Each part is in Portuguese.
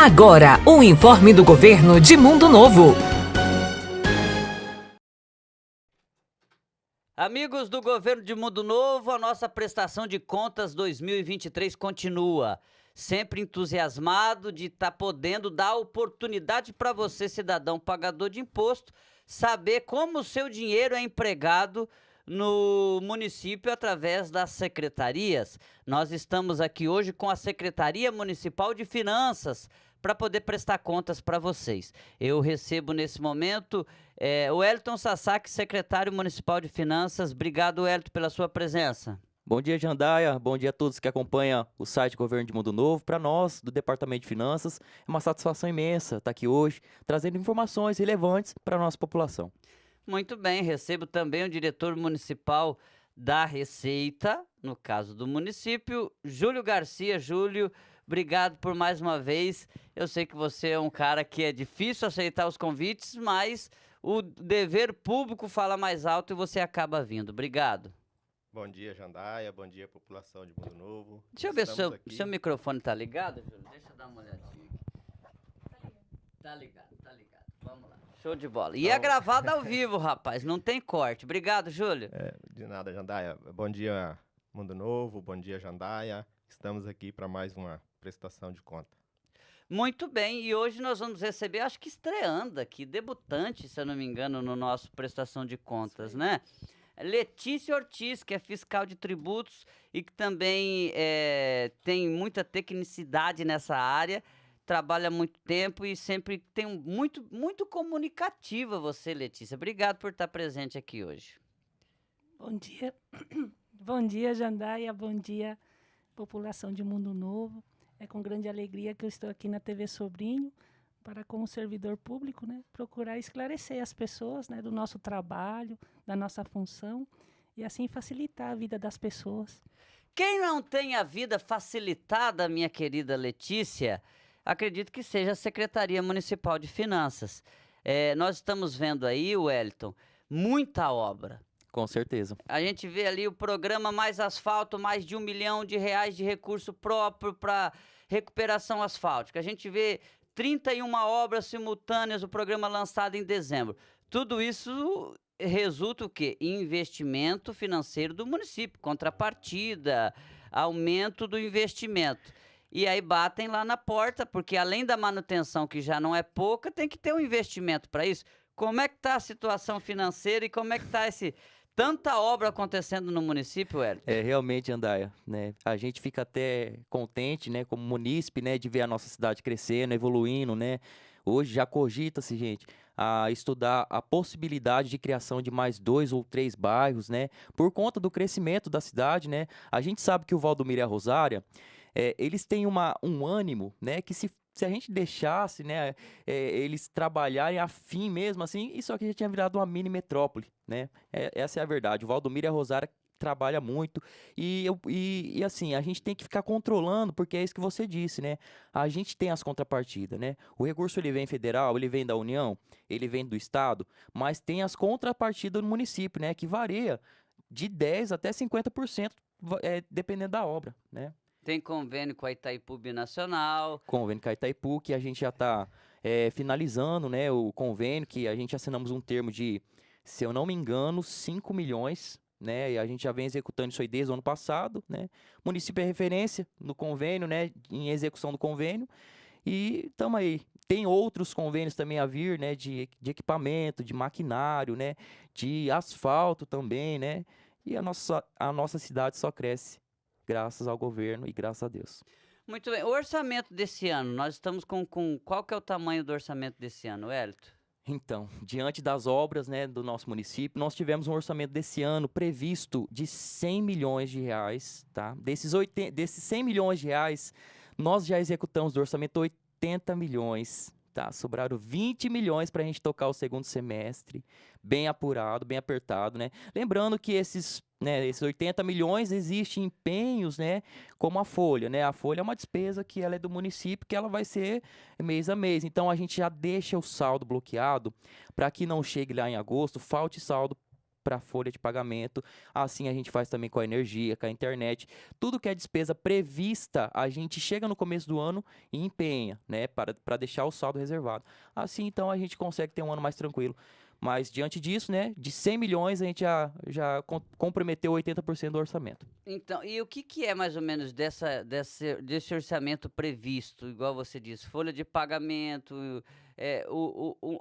Agora, o informe do governo de Mundo Novo. Amigos do governo de Mundo Novo, a nossa prestação de contas 2023 continua. Sempre entusiasmado de estar podendo dar oportunidade para você, cidadão pagador de imposto, saber como o seu dinheiro é empregado no município através das secretarias. Nós estamos aqui hoje com a Secretaria Municipal de Finanças para poder prestar contas para vocês. Eu recebo nesse momento o Wellington Sasaki, secretário municipal de Finanças. Obrigado, Wellington, pela sua presença. Bom dia, Jandaia. Bom dia a todos que acompanham o site Governo de Mundo Novo. Para nós, do Departamento de Finanças, é uma satisfação imensa estar aqui hoje, trazendo informações relevantes para a nossa população. Muito bem, recebo também o diretor municipal da Receita, no caso do município, Júlio Garcia. Júlio, obrigado por mais uma vez. Eu sei que você é um cara que é difícil aceitar os convites, mas o dever público fala mais alto e você acaba vindo. Obrigado. Bom dia, Jandaia. Bom dia, população de Mundo Novo. Deixa eu ver se seu microfone tá ligado, Júlio. Deixa eu dar uma olhadinha aqui. Tá ligado. Vamos lá. Show de bola. E é gravado ao vivo, rapaz. Não tem corte. Obrigado, Júlio. De nada, Jandaia. Bom dia, Mundo Novo. Bom dia, Jandaia. Estamos aqui para mais uma prestação de conta. Muito bem, e hoje nós vamos receber, acho que estreando aqui, debutante, se eu não me engano, no nosso prestação de contas, né? Letícia Ortiz, que é fiscal de tributos e que também tem muita tecnicidade nessa área, trabalha há muito tempo e sempre tem muito comunicativa você, Letícia. Obrigado por estar presente aqui hoje. Bom dia. Bom dia, Jandaia. Bom dia, população de Mundo Novo. É com grande alegria que eu estou aqui na TV Sobrinho para, como servidor público, né, procurar esclarecer as pessoas, né, do nosso trabalho, da nossa função e assim facilitar a vida das pessoas. Quem não tem a vida facilitada, minha querida Letícia, acredito que seja a Secretaria Municipal de Finanças. Nós estamos vendo aí, Wellington, muita obra. Com certeza. A gente vê ali o programa Mais Asfalto, mais de R$1 milhão de recurso próprio para recuperação asfáltica. A gente vê 31 obras simultâneas, o programa lançado em dezembro. Tudo isso resulta o quê? Investimento financeiro do município, contrapartida, aumento do investimento. E aí batem lá na porta, porque além da manutenção, que já não é pouca, tem que ter um investimento para isso. Como é que está a situação financeira e como é que está tanta obra acontecendo no município, Hélio? Realmente, Jandaia, né? A gente fica até contente, né, como munícipe, né, de ver a nossa cidade crescendo, evoluindo, né? Hoje já cogita-se, gente, a estudar a possibilidade de criação de mais 2 ou 3 bairros, né? Por conta do crescimento da cidade, né? A gente sabe que o Valdomiro e a Rosária, eles têm um ânimo, né, que se a gente deixasse, né, eles trabalharem afim mesmo, assim, isso aqui já tinha virado uma mini metrópole, né? Essa é a verdade. O Valdomiro e a Rosária trabalha muito e assim, a gente tem que ficar controlando, porque é isso que você disse, né? A gente tem as contrapartidas, né? O recurso, ele vem federal, ele vem da União, ele vem do Estado, mas tem as contrapartidas do município, né? Que varia de 10% até 50%, dependendo da obra, né? Tem convênio com a Itaipu Binacional. Convênio com a Itaipu, que a gente já está finalizando, né, o convênio, que a gente assinamos um termo de, se eu não me engano, 5 milhões, né, e a gente já vem executando isso aí desde o ano passado, né. O município é referência no convênio, né, em execução do convênio, e estamos aí. Tem outros convênios também a vir, né, de equipamento, de maquinário, né, de asfalto também, né, e a nossa cidade só cresce graças ao governo e graças a Deus. Muito bem. O orçamento desse ano, nós estamos com qual que é o tamanho do orçamento desse ano, Wellington? Então, diante das obras, né, do nosso município, nós tivemos um orçamento desse ano previsto de 100 milhões de reais, tá? Desses 100 milhões de reais, nós já executamos do orçamento 80 milhões, tá? Sobraram 20 milhões para a gente tocar o segundo semestre, bem apurado, bem apertado, né? Lembrando que esses 80 milhões existem empenhos, né, como a folha, né? A folha é uma despesa que ela é do município, que ela vai ser mês a mês. Então, a gente já deixa o saldo bloqueado para que não chegue lá em agosto, falte saldo para a folha de pagamento. Assim a gente faz também com a energia, com a internet. Tudo que é despesa prevista, a gente chega no começo do ano e empenha, né, para deixar o saldo reservado. Assim, então, a gente consegue ter um ano mais tranquilo. Mas, diante disso, né, de 100 milhões, a gente já comprometeu 80% do orçamento. Então, e o que é mais ou menos desse orçamento previsto, igual você disse, folha de pagamento,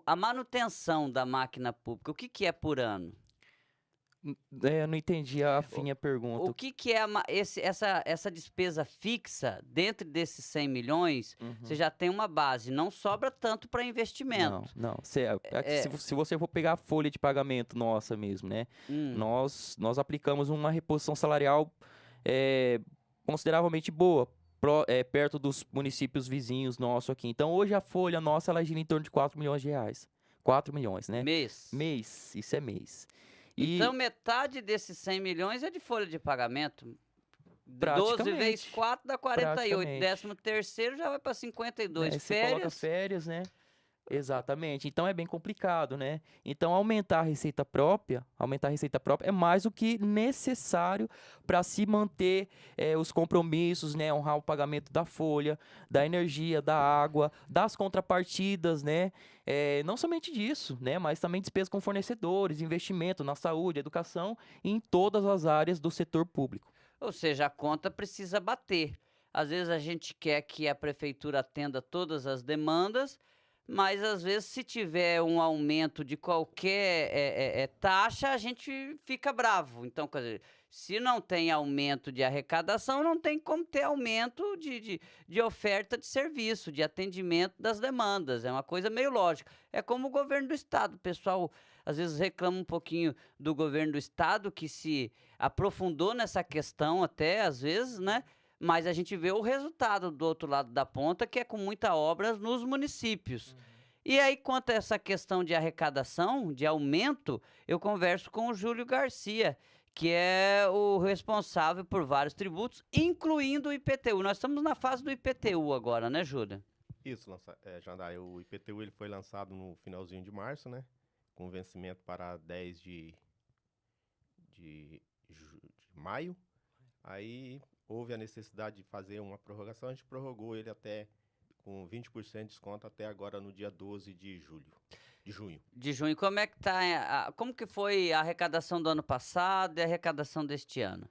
a manutenção da máquina pública, o que é por ano? Eu não entendi a fim a pergunta. O que é essa despesa fixa dentro desses 100 milhões? Você já tem uma base, não sobra tanto para investimento. Não. Se você for pegar a folha de pagamento nossa mesmo, né? Nós aplicamos uma reposição salarial consideravelmente boa, perto dos municípios vizinhos nossos aqui. Então, hoje a folha nossa, ela gira em torno de 4 milhões de reais. 4 milhões, né? Mês? Mês, isso é mês. Então, metade desses 100 milhões é de folha de pagamento. 12 Praticamente. vezes 4 dá 48. Praticamente. 13º já vai para 52. Você coloca férias, né? Exatamente. Então é bem complicado, né? Então aumentar a receita própria é mais do que necessário para se manter os compromissos, né? Honrar o pagamento da folha, da energia, da água, das contrapartidas, né? Não somente disso, né? Mas também despesa com fornecedores, investimento na saúde, educação e em todas as áreas do setor público. Ou seja, a conta precisa bater. Às vezes a gente quer que a prefeitura atenda todas as demandas, mas às vezes se tiver um aumento de qualquer taxa, a gente fica bravo. Então, quer dizer, se não tem aumento de arrecadação, não tem como ter aumento de oferta de serviço, de atendimento das demandas. É uma coisa meio lógica. É como o governo do estado. O pessoal às vezes reclama um pouquinho do governo do estado, que se aprofundou nessa questão até, às vezes, né? Mas a gente vê o resultado do outro lado da ponta, que é com muita obra nos municípios. E aí, quanto a essa questão de arrecadação, de aumento, eu converso com o Júlio Garcia, que é o responsável por vários tributos, incluindo o IPTU. Nós estamos na fase do IPTU agora, né, Júlio? Isso, Jandaia, o IPTU ele foi lançado no finalzinho de março, né? Com vencimento para 10 de maio. Aí houve a necessidade de fazer uma prorrogação, a gente prorrogou ele até com 20% de desconto até agora no dia 12 de junho. De junho. Como é que tá? Como que foi a arrecadação do ano passado e a arrecadação deste ano?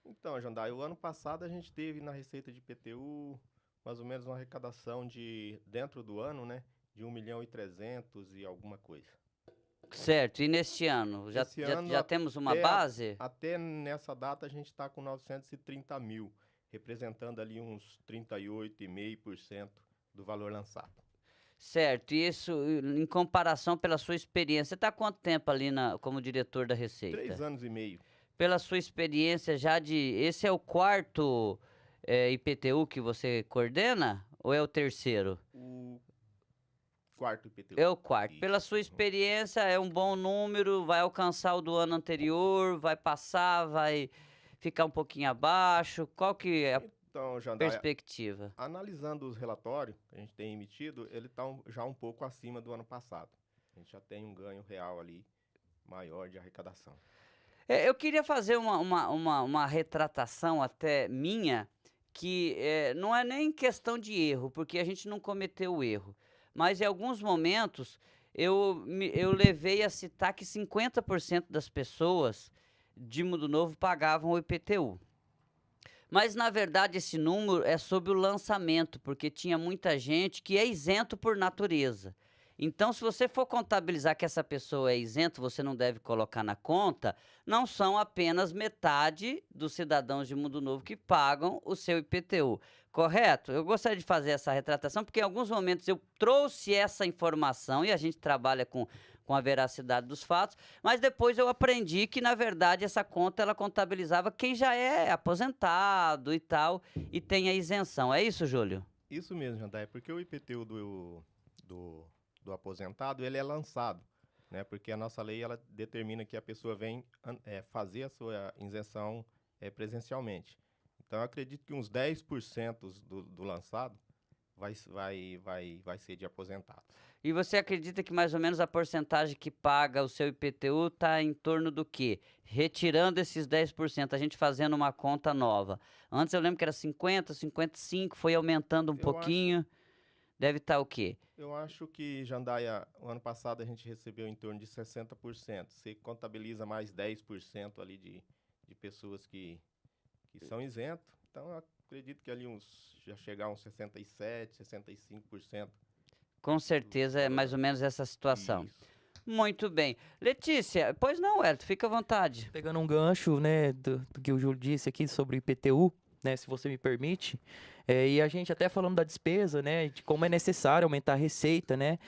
Então, Jandai, o ano passado a gente teve na receita de IPTU mais ou menos uma arrecadação dentro do ano, né, de 1.300.000 e alguma coisa. Certo, e neste ano? Já temos uma base? Até nessa data a gente está com 930 mil, representando ali uns 38,5% do valor lançado. Certo, e isso em comparação pela sua experiência, você está há quanto tempo ali como diretor da Receita? 3 anos e meio. Pela sua experiência esse é o quarto IPTU que você coordena ou é o terceiro? O quarto IPTU. É o quarto. Isso. Pela sua experiência, é um bom número, vai alcançar o do ano anterior, vai passar, vai ficar um pouquinho abaixo? Qual que é a perspectiva? Analisando os relatórios que a gente tem emitido, ele está já um pouco acima do ano passado. A gente já tem um ganho real ali, maior de arrecadação. Eu queria fazer uma retratação até minha, que não é nem questão de erro, porque a gente não cometeu o erro. Mas em alguns momentos eu levei a citar que 50% das pessoas de Mundo Novo pagavam o IPTU. Mas, na verdade, esse número é sobre o lançamento, porque tinha muita gente que é isento por natureza. Então, se você for contabilizar que essa pessoa é isento, você não deve colocar na conta, não são apenas metade dos cidadãos de Mundo Novo que pagam o seu IPTU. Correto? Eu gostaria de fazer essa retratação, porque em alguns momentos eu trouxe essa informação e a gente trabalha com a veracidade dos fatos, mas depois eu aprendi que, na verdade, essa conta ela contabilizava quem já é aposentado e tal, e tem a isenção. É isso, Júlio? Isso mesmo, Jandai, porque o IPTU do aposentado, ele é lançado, né? Porque a nossa lei, ela determina que a pessoa vem fazer a sua isenção presencialmente. Então, eu acredito que uns 10% do lançado vai ser de aposentados. E você acredita que mais ou menos a porcentagem que paga o seu IPTU está em torno do quê? Retirando esses 10%, a gente fazendo uma conta nova. Antes eu lembro que era 50, 55, foi aumentando um pouquinho. Deve estar o quê? Eu acho que, Jandaia, o ano passado a gente recebeu em torno de 60%. Você contabiliza mais 10% ali de pessoas que são isentos. Então, eu acredito que ali já chegar a uns 67%, 65%. Com certeza é mais ou menos essa situação. Isso. Muito bem. Letícia, pois não, Elton, fica à vontade. Pegando um gancho, né, do que o Júlio disse aqui sobre o IPTU, né, se você me permite, e a gente até falando da despesa, né, de como é necessário aumentar a receita, né,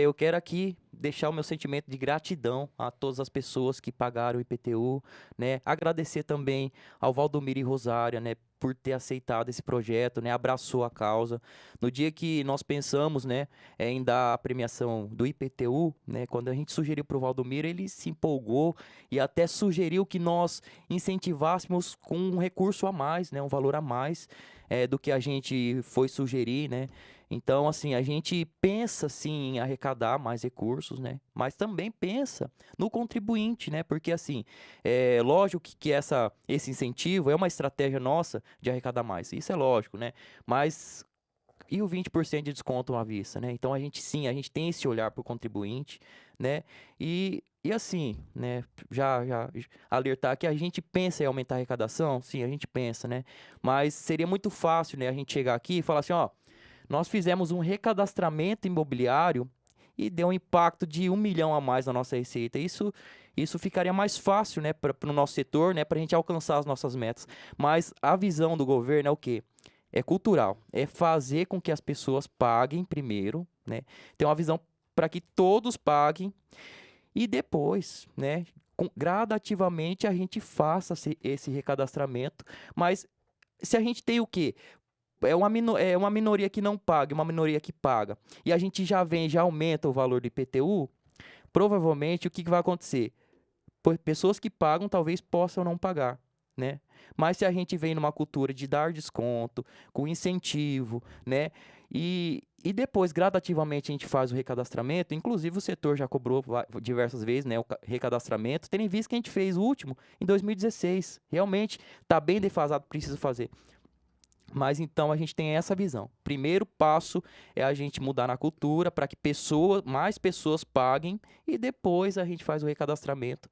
eu quero aqui deixar o meu sentimento de gratidão a todas as pessoas que pagaram o IPTU, né, agradecer também ao Valdomiro e Rosária, né, por ter aceitado esse projeto, né, abraçou a causa. No dia que nós pensamos, né, em dar a premiação do IPTU, né, quando a gente sugeriu para o Valdomiro, ele se empolgou e até sugeriu que nós incentivássemos com um recurso a mais, né, um valor a mais do que a gente foi sugerir, né. Então, assim, a gente pensa, sim, em arrecadar mais recursos, né, mas também pensa no contribuinte, né, porque, assim, lógico que esse incentivo é uma estratégia nossa de arrecadar mais, isso é lógico, né, mas e o 20% de desconto à vista, né? Então a gente tem esse olhar para o contribuinte, né? E assim, né? Já alertar que a gente pensa em aumentar a arrecadação, sim, a gente pensa, né? Mas seria muito fácil, né? A gente chegar aqui e falar assim, ó, nós fizemos um recadastramento imobiliário e deu um impacto de 1 milhão a mais na nossa receita. Isso ficaria mais fácil, né? Para o nosso setor, né? Para a gente alcançar as nossas metas. Mas a visão do governo é o quê? É cultural, é fazer com que as pessoas paguem primeiro, né? Tem uma visão para que todos paguem e depois, né? Gradativamente a gente faça esse recadastramento, mas se a gente tem o quê? É uma minoria que não paga, uma minoria que paga, e a gente já aumenta o valor do IPTU, provavelmente o que vai acontecer? Pessoas que pagam talvez possam não pagar, né? Mas se a gente vem numa cultura de dar desconto, com incentivo, né? E depois, gradativamente, a gente faz o recadastramento. Inclusive, o setor já cobrou diversas vezes, né? O recadastramento. Tendo em vista que a gente fez o último em 2016. Realmente, está bem defasado, precisa fazer. Mas então a gente tem essa visão. Primeiro passo é a gente mudar na cultura para que mais pessoas paguem e depois a gente faz o recadastramento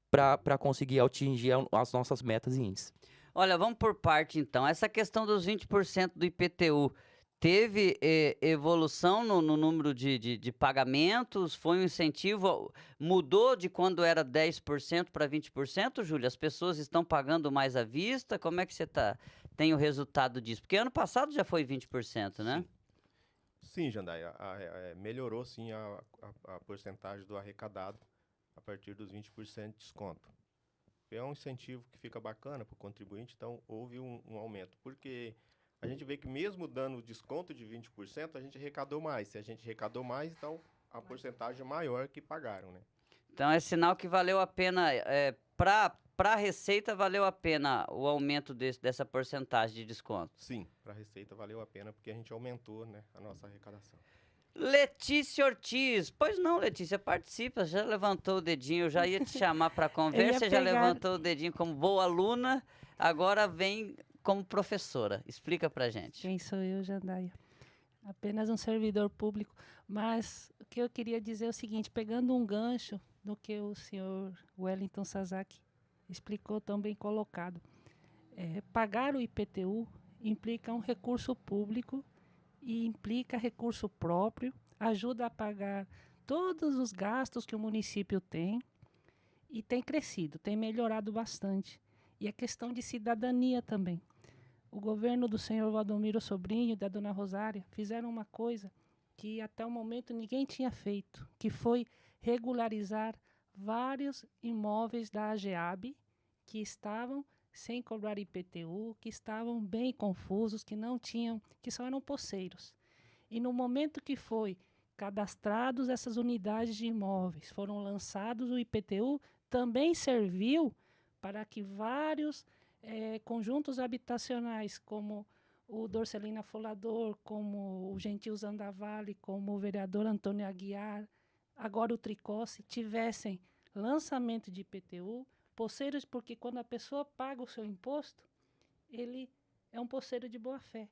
para conseguir atingir as nossas metas e índices. Olha, vamos por parte então. Essa questão dos 20% do IPTU teve evolução no número de pagamentos? Foi um incentivo? Mudou de quando era 10% para 20%, Júlia? As pessoas estão pagando mais à vista? Como é que você tem o resultado disso? Porque ano passado já foi 20%, né? Sim, Jandaia. Melhorou sim a porcentagem do arrecadado a partir dos 20% de desconto. É um incentivo que fica bacana para o contribuinte, então houve um aumento. Porque a gente vê que mesmo dando desconto de 20%, a gente arrecadou mais. Se a gente arrecadou mais, então a porcentagem é maior que pagaram, né? Então é sinal que valeu a pena, para a Receita valeu a pena o aumento dessa porcentagem de desconto. Sim, para a Receita valeu a pena porque a gente aumentou, né, a nossa arrecadação. Letícia Ortiz. Pois não, Letícia, participa. Já levantou o dedinho, eu já ia te chamar para conversa, já levantou o dedinho como boa aluna, agora vem como professora. Explica pra gente. Quem sou eu, Jandaia? Apenas um servidor público. Mas o que eu queria dizer é o seguinte, pegando um gancho no que o senhor Wellington Sasaki explicou tão bem colocado. Pagar o IPTU implica um recurso público e implica recurso próprio, ajuda a pagar todos os gastos que o município tem e tem crescido, tem melhorado bastante. E a questão de cidadania também. O governo do senhor Valdomiro Sobrinho e da dona Rosária fizeram uma coisa que até o momento ninguém tinha feito, que foi regularizar vários imóveis da AGEAB que estavam sem cobrar IPTU, que estavam bem confusos, que não tinham, que só eram poceiros. E no momento que foi cadastrados essas unidades de imóveis, foram lançados o IPTU, também serviu para que vários conjuntos habitacionais, como o Dorcelina Folador, como o Gentil Zandavalli, como o vereador Antônio Aguiar, agora o Tricossi, tivessem lançamento de IPTU, poceiros, porque quando a pessoa paga o seu imposto, ele é um poceiro de boa-fé.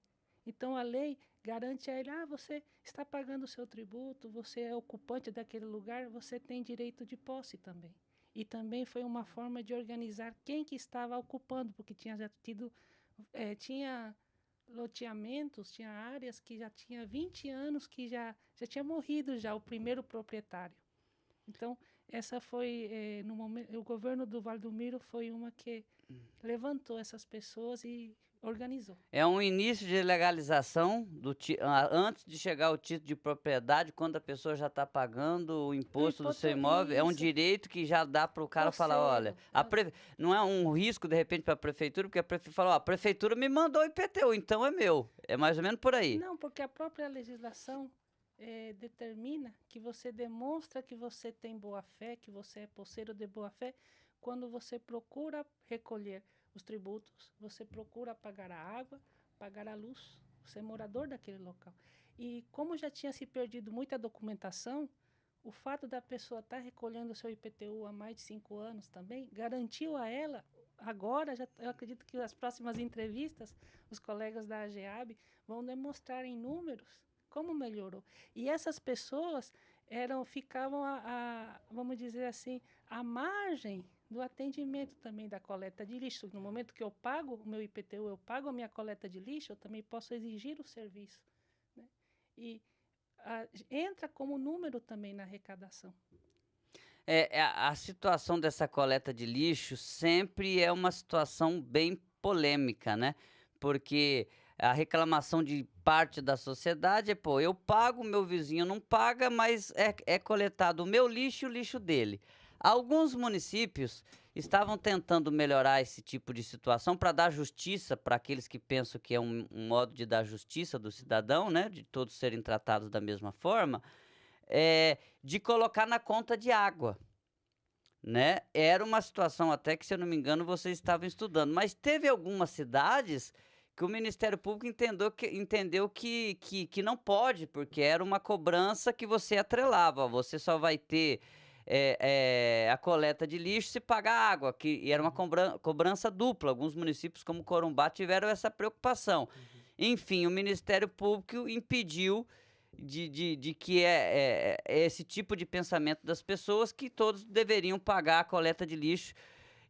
Então, a lei garante a ele, você está pagando o seu tributo, você é ocupante daquele lugar, você tem direito de posse também. E também foi uma forma de organizar quem que estava ocupando, porque tinha já tido, tinha loteamentos, tinha áreas que já tinha 20 anos que já tinha morrido já o primeiro proprietário. Então, essa foi, no momento, o governo do Valdomiro foi uma que levantou essas pessoas e organizou. É um início de legalização antes de chegar ao título de propriedade, quando a pessoa já está pagando o imposto do seu imóvel. É um Isso. direito que já dá para o cara falar, olha, Poceiro. não é um risco de repente para a prefeitura, porque a prefeitura fala, a prefeitura me mandou o IPTU, então é meu. É mais ou menos por aí. Não, porque a própria legislação determina que você demonstra que você tem boa-fé, que você é poceiro de boa-fé, quando você procura recolher os tributos, você procura pagar a água, pagar a luz, você é morador daquele local. E como já tinha se perdido muita documentação, o fato da pessoa estar recolhendo o seu IPTU há mais de 5 anos também, garantiu a ela, agora, eu acredito que as próximas entrevistas, os colegas da AGEAB vão demonstrar em números como melhorou. E essas pessoas ficavam, vamos dizer assim, à margem do atendimento também da coleta de lixo. No momento que eu pago o meu IPTU, eu pago a minha coleta de lixo, eu também posso exigir o serviço. Né? E entra como número também na arrecadação. A situação dessa coleta de lixo sempre é uma situação bem polêmica, né? Porque a reclamação de parte da sociedade é, eu pago, meu vizinho não paga, mas é coletado o meu lixo e o lixo dele. Alguns municípios estavam tentando melhorar esse tipo de situação para dar justiça para aqueles que pensam que é um modo de dar justiça do cidadão, né? De todos serem tratados da mesma forma, de colocar na conta de água. Né? Era uma situação até que, se eu não me engano, vocês estavam estudando. Mas teve algumas cidades que o Ministério Público entendeu que não pode, porque era uma cobrança que você atrelava. Você só vai ter a coleta de lixo se pagar água, e era uma cobrança dupla. Alguns municípios, como Corumbá, tiveram essa preocupação. Enfim, o Ministério Público impediu de que esse tipo de pensamento das pessoas, que todos deveriam pagar a coleta de lixo.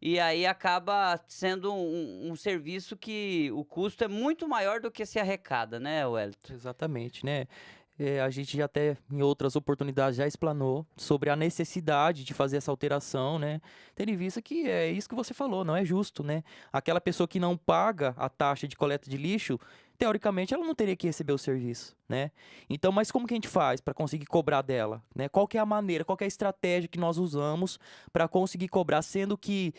E aí acaba sendo um serviço que o custo é muito maior do que se arrecada, né, Wellington? Exatamente, né? A gente já até em outras oportunidades já explanou sobre a necessidade de fazer essa alteração, né? Tendo em vista que é isso que você falou, não é justo, né? Aquela pessoa que não paga a taxa de coleta de lixo, teoricamente ela não teria que receber o serviço, né? Então, mas como que a gente faz para conseguir cobrar dela, né? Qual que é a maneira, qual que é a estratégia que nós usamos para conseguir cobrar, sendo que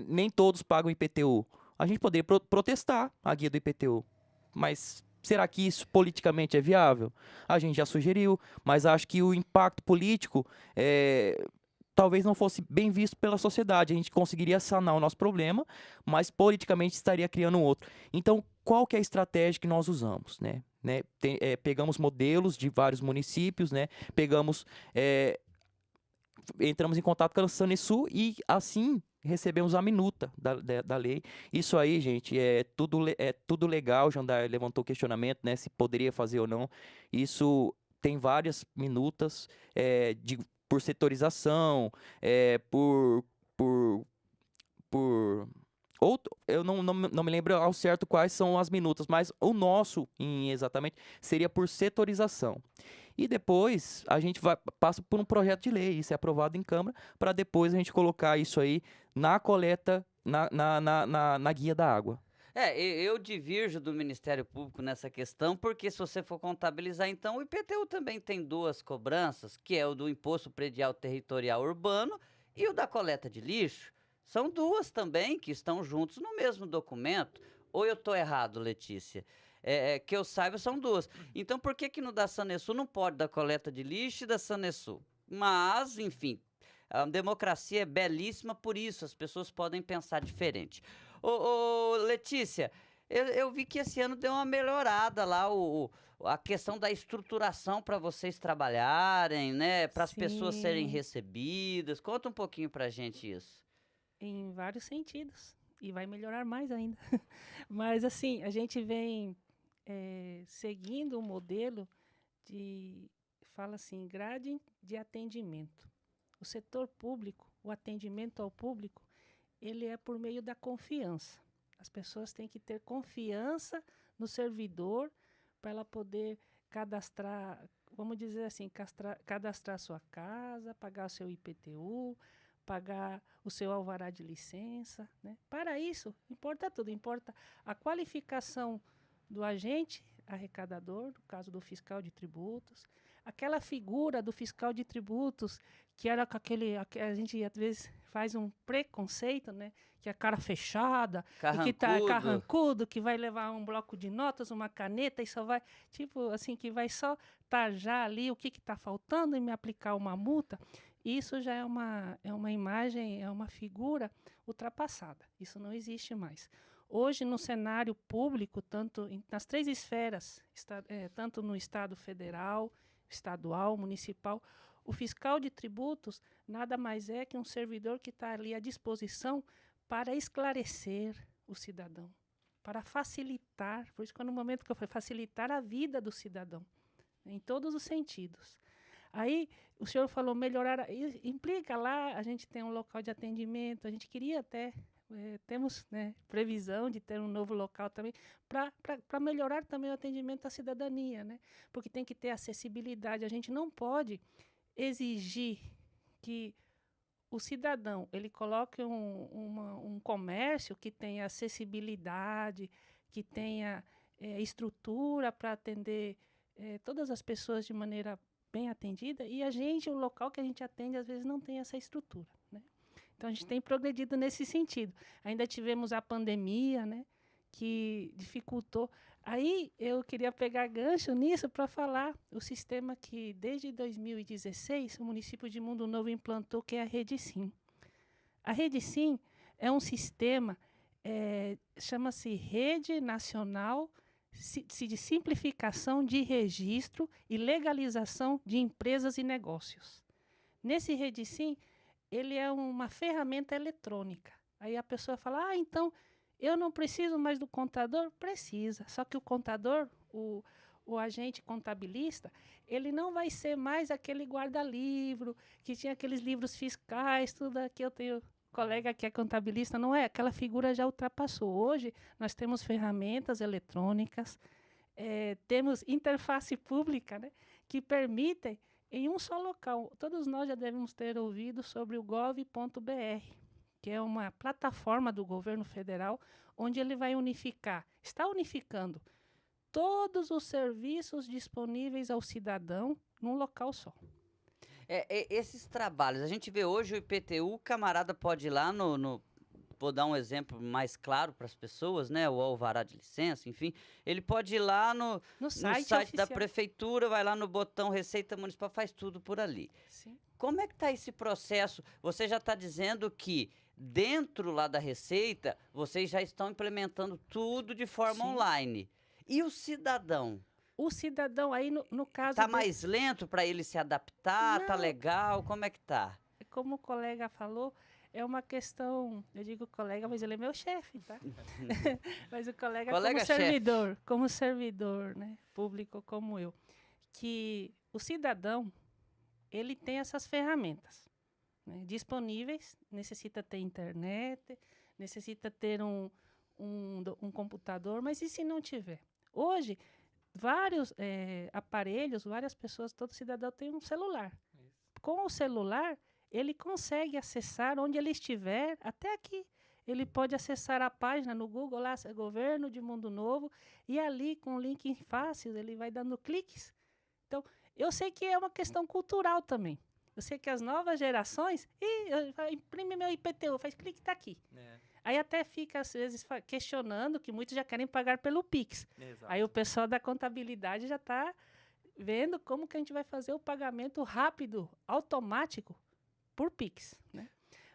nem todos pagam IPTU? A gente poderia protestar a guia do IPTU, mas será que isso politicamente é viável? A gente já sugeriu, mas acho que o impacto político talvez não fosse bem visto pela sociedade. A gente conseguiria sanar o nosso problema, mas politicamente estaria criando outro. Então, qual que é a estratégia que nós usamos, né? Pegamos modelos de vários municípios, né? Entramos em contato com a Sanesul e assim recebemos a minuta da lei. Isso aí, gente, é tudo legal. Jandai levantou questionamento, né, se poderia fazer ou não. Isso tem várias minutas por setorização, eu não me lembro ao certo quais são as minutas, mas o nosso, exatamente, seria por setorização. E depois a gente passa por um projeto de lei, isso é aprovado em Câmara, para depois a gente colocar isso aí na coleta, na guia da água. Eu divirjo do Ministério Público nessa questão, porque se você for contabilizar, então, o IPTU também tem duas cobranças, que é o do Imposto Predial Territorial Urbano e o da coleta de lixo. São duas também que estão juntos no mesmo documento. Ou eu estou errado, Letícia? Que eu saiba, são duas. Então, por que no da Sanesul não pode da coleta de lixo e da Sanesul? Mas, enfim, a democracia é belíssima por isso, as pessoas podem pensar diferente. Letícia, Eu vi que esse ano deu uma melhorada lá, a questão da estruturação para vocês trabalharem, né? Para as pessoas serem Sim. recebidas. Conta um pouquinho pra gente isso. Em vários sentidos. E vai melhorar mais ainda. Mas, assim, a gente vem seguindo um modelo de, fala assim, grade de atendimento. O setor público, o atendimento ao público, ele é por meio da confiança. As pessoas têm que ter confiança no servidor para ela poder cadastrar, vamos dizer assim, cadastrar sua casa, pagar o seu IPTU, pagar o seu alvará de licença, né? Para isso, importa tudo, importa a qualificação do agente arrecadador, no caso do fiscal de tributos, aquela figura do fiscal de tributos que era com a gente às vezes faz um preconceito, né? Que é a cara fechada, e que tá carrancudo, que vai levar um bloco de notas, uma caneta, e só vai, tipo assim, que vai só tarjar ali o que está faltando e me aplicar uma multa. Isso já é uma imagem, é uma figura ultrapassada. Isso não existe mais. Hoje, no cenário público, nas 3 esferas, tanto no Estado federal, estadual, municipal, o fiscal de tributos nada mais é que um servidor que está ali à disposição para esclarecer o cidadão, para facilitar, por isso que no momento que eu falei, facilitar a vida do cidadão, em todos os sentidos. Aí, o senhor falou melhorar, implica lá, a gente tem um local de atendimento, a gente queria até, temos, né, previsão de ter um novo local também, para melhorar também o atendimento à cidadania, né? Porque tem que ter acessibilidade, a gente não pode exigir que o cidadão ele coloque um comércio que tenha acessibilidade, que tenha estrutura para atender todas as pessoas de maneira bem atendida, e o local que a gente atende, às vezes não tem essa estrutura, né? Então, a gente tem progredido nesse sentido. Ainda tivemos a pandemia, né, que dificultou. Aí, eu queria pegar gancho nisso para falar o sistema que, desde 2016, o município de Mundo Novo implantou, que é a Rede Sim. A Rede Sim é um sistema, chama-se Rede Nacional de Simplificação de Registro e Legalização de Empresas e Negócios. Nesse Rede Sim, ele é uma ferramenta eletrônica. Aí a pessoa fala, então eu não preciso mais do contador? Precisa. Só que o contador, o agente contabilista, ele não vai ser mais aquele guarda-livro, que tinha aqueles livros fiscais, tudo aqui eu tenho colega que é contabilista, não é? Aquela figura já ultrapassou. Hoje, nós temos ferramentas eletrônicas, temos interface pública, né, que permitem, em um só local, todos nós já devemos ter ouvido sobre o gov.br, que é uma plataforma do governo federal, onde ele vai está unificando todos os serviços disponíveis ao cidadão num local só. Esses trabalhos, a gente vê hoje o IPTU, o camarada pode ir lá vou dar um exemplo mais claro para as pessoas, né? O alvará de licença, enfim. Ele pode ir lá no site da prefeitura, vai lá no botão Receita Municipal, faz tudo por ali. Sim. Como é que está esse processo? Você já está dizendo que dentro lá da Receita, vocês já estão implementando tudo de forma online. E o cidadão? O cidadão aí, no caso... Está mais lento para ele se adaptar? Está Não. legal? Como é que está? Como o colega falou, é uma questão... Eu digo colega, mas ele é meu chefe, tá? Mas o colega como servidor, né, público como eu, que o cidadão, ele tem essas ferramentas, né, disponíveis, necessita ter internet, necessita ter um computador, mas e se não tiver? Hoje, vários aparelhos, várias pessoas, todo cidadão tem um celular. Com o celular, ele consegue acessar onde ele estiver, até aqui. Ele pode acessar a página no Google, lá, Governo de Mundo Novo, e ali, com link fácil, ele vai dando cliques. Então, eu sei que é uma questão cultural também. Eu sei que as novas gerações, imprime meu IPTU, faz clique, está aqui. Aí até fica, às vezes, questionando que muitos já querem pagar pelo Pix. Exato. Aí o pessoal da contabilidade já está vendo como que a gente vai fazer o pagamento rápido, automático, por Pix, né?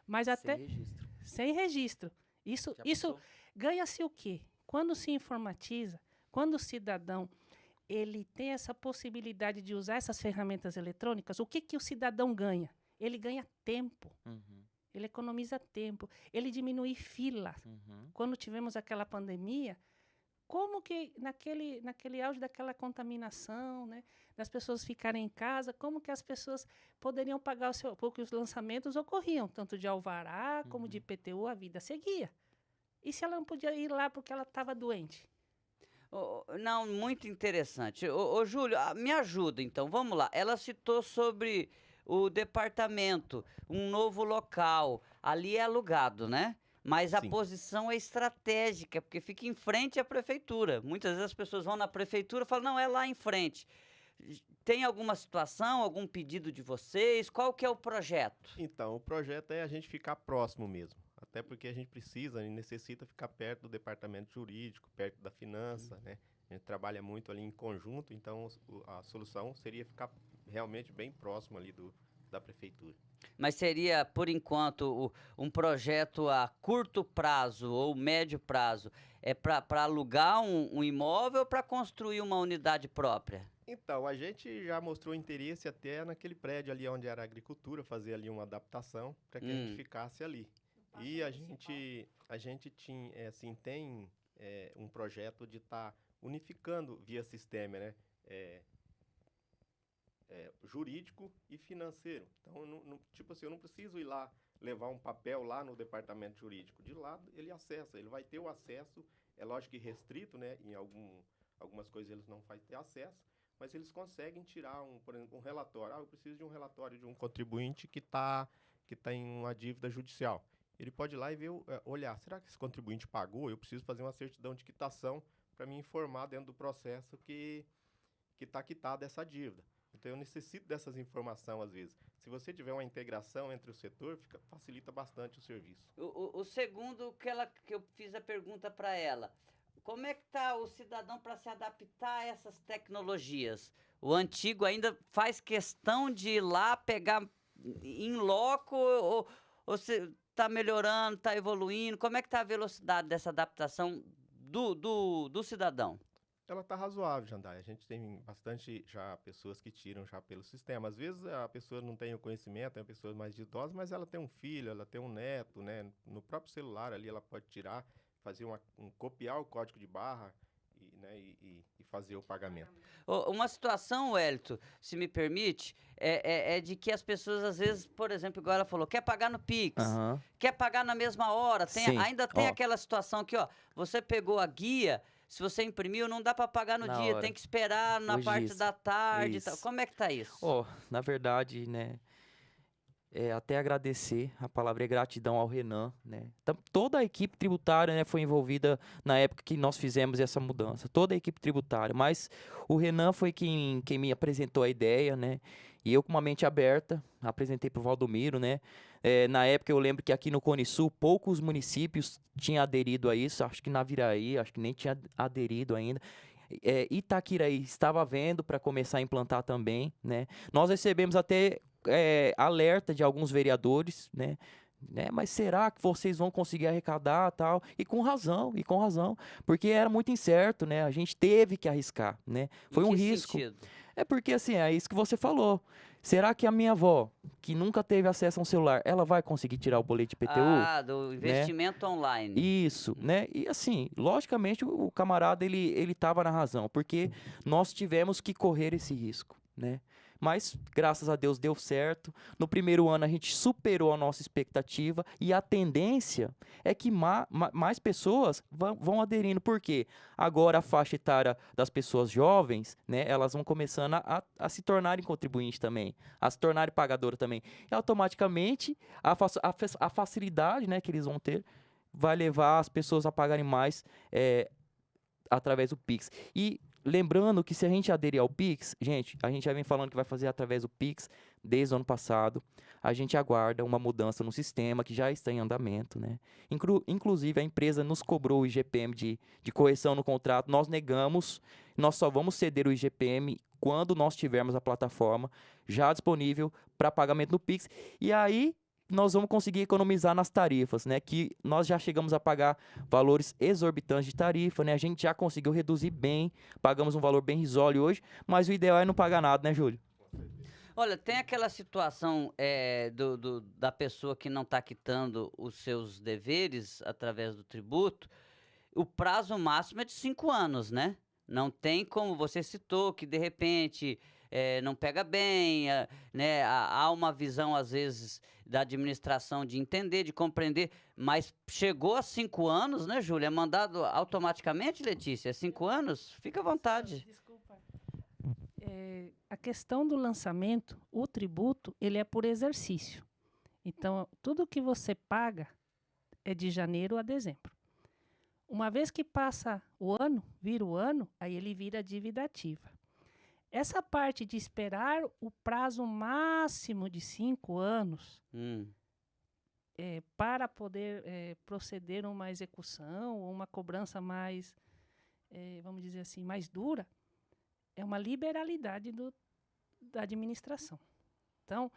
Mas até Sem registro. sem registro. Isso ganha-se o quê? Quando se informatiza, quando o cidadão ele tem essa possibilidade de usar essas ferramentas eletrônicas, o que, que o cidadão ganha? Ele ganha tempo, ele economiza tempo, ele diminui fila. Quando tivemos aquela pandemia, como que naquele auge daquela contaminação, né, das pessoas ficarem em casa, como que as pessoas poderiam pagar porque os lançamentos ocorriam, tanto de alvará como de IPTU, a vida seguia. E se ela não podia ir lá porque ela estava doente? Não, muito interessante. Ô, Júlio, me ajuda então, vamos lá. Ela citou sobre o departamento, um novo local. Ali é alugado, né? Mas a Sim. posição é estratégica, porque fica em frente à prefeitura. Muitas vezes as pessoas vão na prefeitura e falam, não, é lá em frente. Tem alguma situação, algum pedido de vocês? Qual que é o projeto? Então, o projeto é a gente ficar próximo mesmo. Até porque a gente precisa e necessita ficar perto do departamento jurídico, perto da finança, né? A gente trabalha muito ali em conjunto, então a solução seria ficar realmente bem próximo ali da prefeitura. Mas seria, por enquanto, um projeto a curto prazo ou médio prazo? É para alugar um imóvel ou para construir uma unidade própria? Então, a gente já mostrou interesse até naquele prédio ali onde era a agricultura, fazer ali uma adaptação para que a gente ficasse ali. E a gente tinha, assim, tem um projeto de estar unificando via sistema, né? Jurídico e financeiro. Então, tipo assim, eu não preciso ir lá levar um papel lá no departamento jurídico. De lá ele acessa, ele vai ter o acesso, é lógico que restrito, né? Em algumas coisas eles não vão ter acesso, mas eles conseguem tirar, por exemplo, um relatório. Eu preciso de um relatório de um contribuinte que tem uma dívida judicial. Ele pode ir lá e ver, olhar, será que esse contribuinte pagou? Eu preciso fazer uma certidão de quitação para me informar dentro do processo que está quitada essa dívida. Então, eu necessito dessas informações, às vezes. Se você tiver uma integração entre o setor, facilita bastante o serviço. O segundo, que eu fiz a pergunta para ela, como é que está o cidadão para se adaptar a essas tecnologias? O antigo ainda faz questão de ir lá pegar em loco ou você está melhorando, está evoluindo? Como é que está a velocidade dessa adaptação do cidadão? Ela está razoável, Jandai. A gente tem bastante já pessoas que tiram já pelo sistema. Às vezes a pessoa não tem o conhecimento, é uma pessoa mais idosa, mas ela tem um filho, ela tem um neto, né? No próprio celular ali ela pode tirar, fazer copiar o código de barra e fazer o pagamento. Uma situação, Wellington, se me permite, é de que as pessoas às vezes, por exemplo, igual ela falou, quer pagar no Pix, quer pagar na mesma hora, ainda tem aquela situação que, ó, você pegou a guia. Se você imprimiu, não dá para pagar no dia, tem que esperar na parte da tarde. Tal. Como é que tá isso? Na verdade, né, até agradecer, a palavra é gratidão ao Renan, né. Toda a equipe tributária, né, foi envolvida na época que nós fizemos essa mudança, toda a equipe tributária, mas o Renan foi quem me apresentou a ideia, né, e eu com uma mente aberta, apresentei para o Valdomiro, né. Na época eu lembro que aqui no Cone Sul, poucos municípios tinham aderido a isso, acho que Naviraí, acho que nem tinha aderido ainda. Itaquiraí estava vendo para começar a implantar também, né. Nós recebemos até alerta de alguns vereadores, né, mas será que vocês vão conseguir arrecadar tal? E com razão, porque era muito incerto, né, a gente teve que arriscar, né, foi um risco. Sentido? É porque assim, é isso que você falou. Será que a minha avó, que nunca teve acesso a um celular, ela vai conseguir tirar o boleto de IPTU? Do investimento online. Isso, né? E assim, logicamente o camarada ele estava na razão, porque nós tivemos que correr esse risco, né? Mas, graças a Deus, deu certo. No primeiro ano, a gente superou a nossa expectativa e a tendência é que mais pessoas vão aderindo. Por quê? Agora, a faixa etária das pessoas jovens, né, elas vão começando a se tornarem contribuintes também, a se tornarem pagadoras também. E, automaticamente, a facilidade, né, que eles vão ter vai levar as pessoas a pagarem mais através do Pix. E lembrando que se a gente aderir ao Pix, gente, a gente já vem falando que vai fazer através do Pix desde o ano passado. A gente aguarda uma mudança no sistema que já está em andamento, né? Inclusive, a empresa nos cobrou o IGPM de correção no contrato. Nós negamos, nós só vamos ceder o IGPM quando nós tivermos a plataforma já disponível para pagamento no Pix. E aí, nós vamos conseguir economizar nas tarifas, né? Que nós já chegamos a pagar valores exorbitantes de tarifa, né? A gente já conseguiu reduzir bem, pagamos um valor bem risório hoje, mas o ideal é não pagar nada, né, Júlio? Olha, tem aquela situação da pessoa que não está quitando os seus deveres através do tributo. O prazo máximo é de 5 anos, né? Não tem como, você citou, que de repente não pega bem, né? Há uma visão, às vezes, da administração de entender, de compreender, mas chegou a 5 anos, né, Júlia? É mandado automaticamente, Letícia? 5 anos? Fica à vontade. Desculpa. A questão do lançamento, o tributo, ele é por exercício. Então, tudo que você paga é de janeiro a dezembro. Uma vez que passa o ano, vira o ano, aí ele vira dívida ativa. Essa parte de esperar o prazo máximo de 5 anos para poder proceder a uma execução ou uma cobrança mais, vamos dizer assim, mais dura, é uma liberalidade da administração. Então,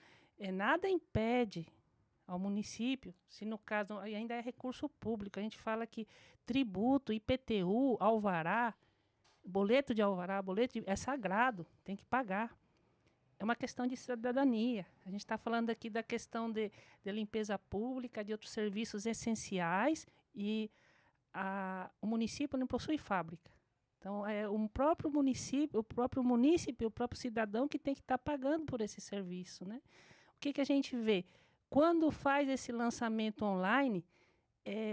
nada impede ao município, se no caso ainda é recurso público, a gente fala que tributo, IPTU, alvará, boleto de alvará, é sagrado, tem que pagar. É uma questão de cidadania. A gente está falando aqui da questão de limpeza pública, de outros serviços essenciais, e o município não possui fábrica. Então, é o próprio município, o próprio cidadão que tem que estar pagando por esse serviço, né? O que a gente vê? Quando faz esse lançamento online,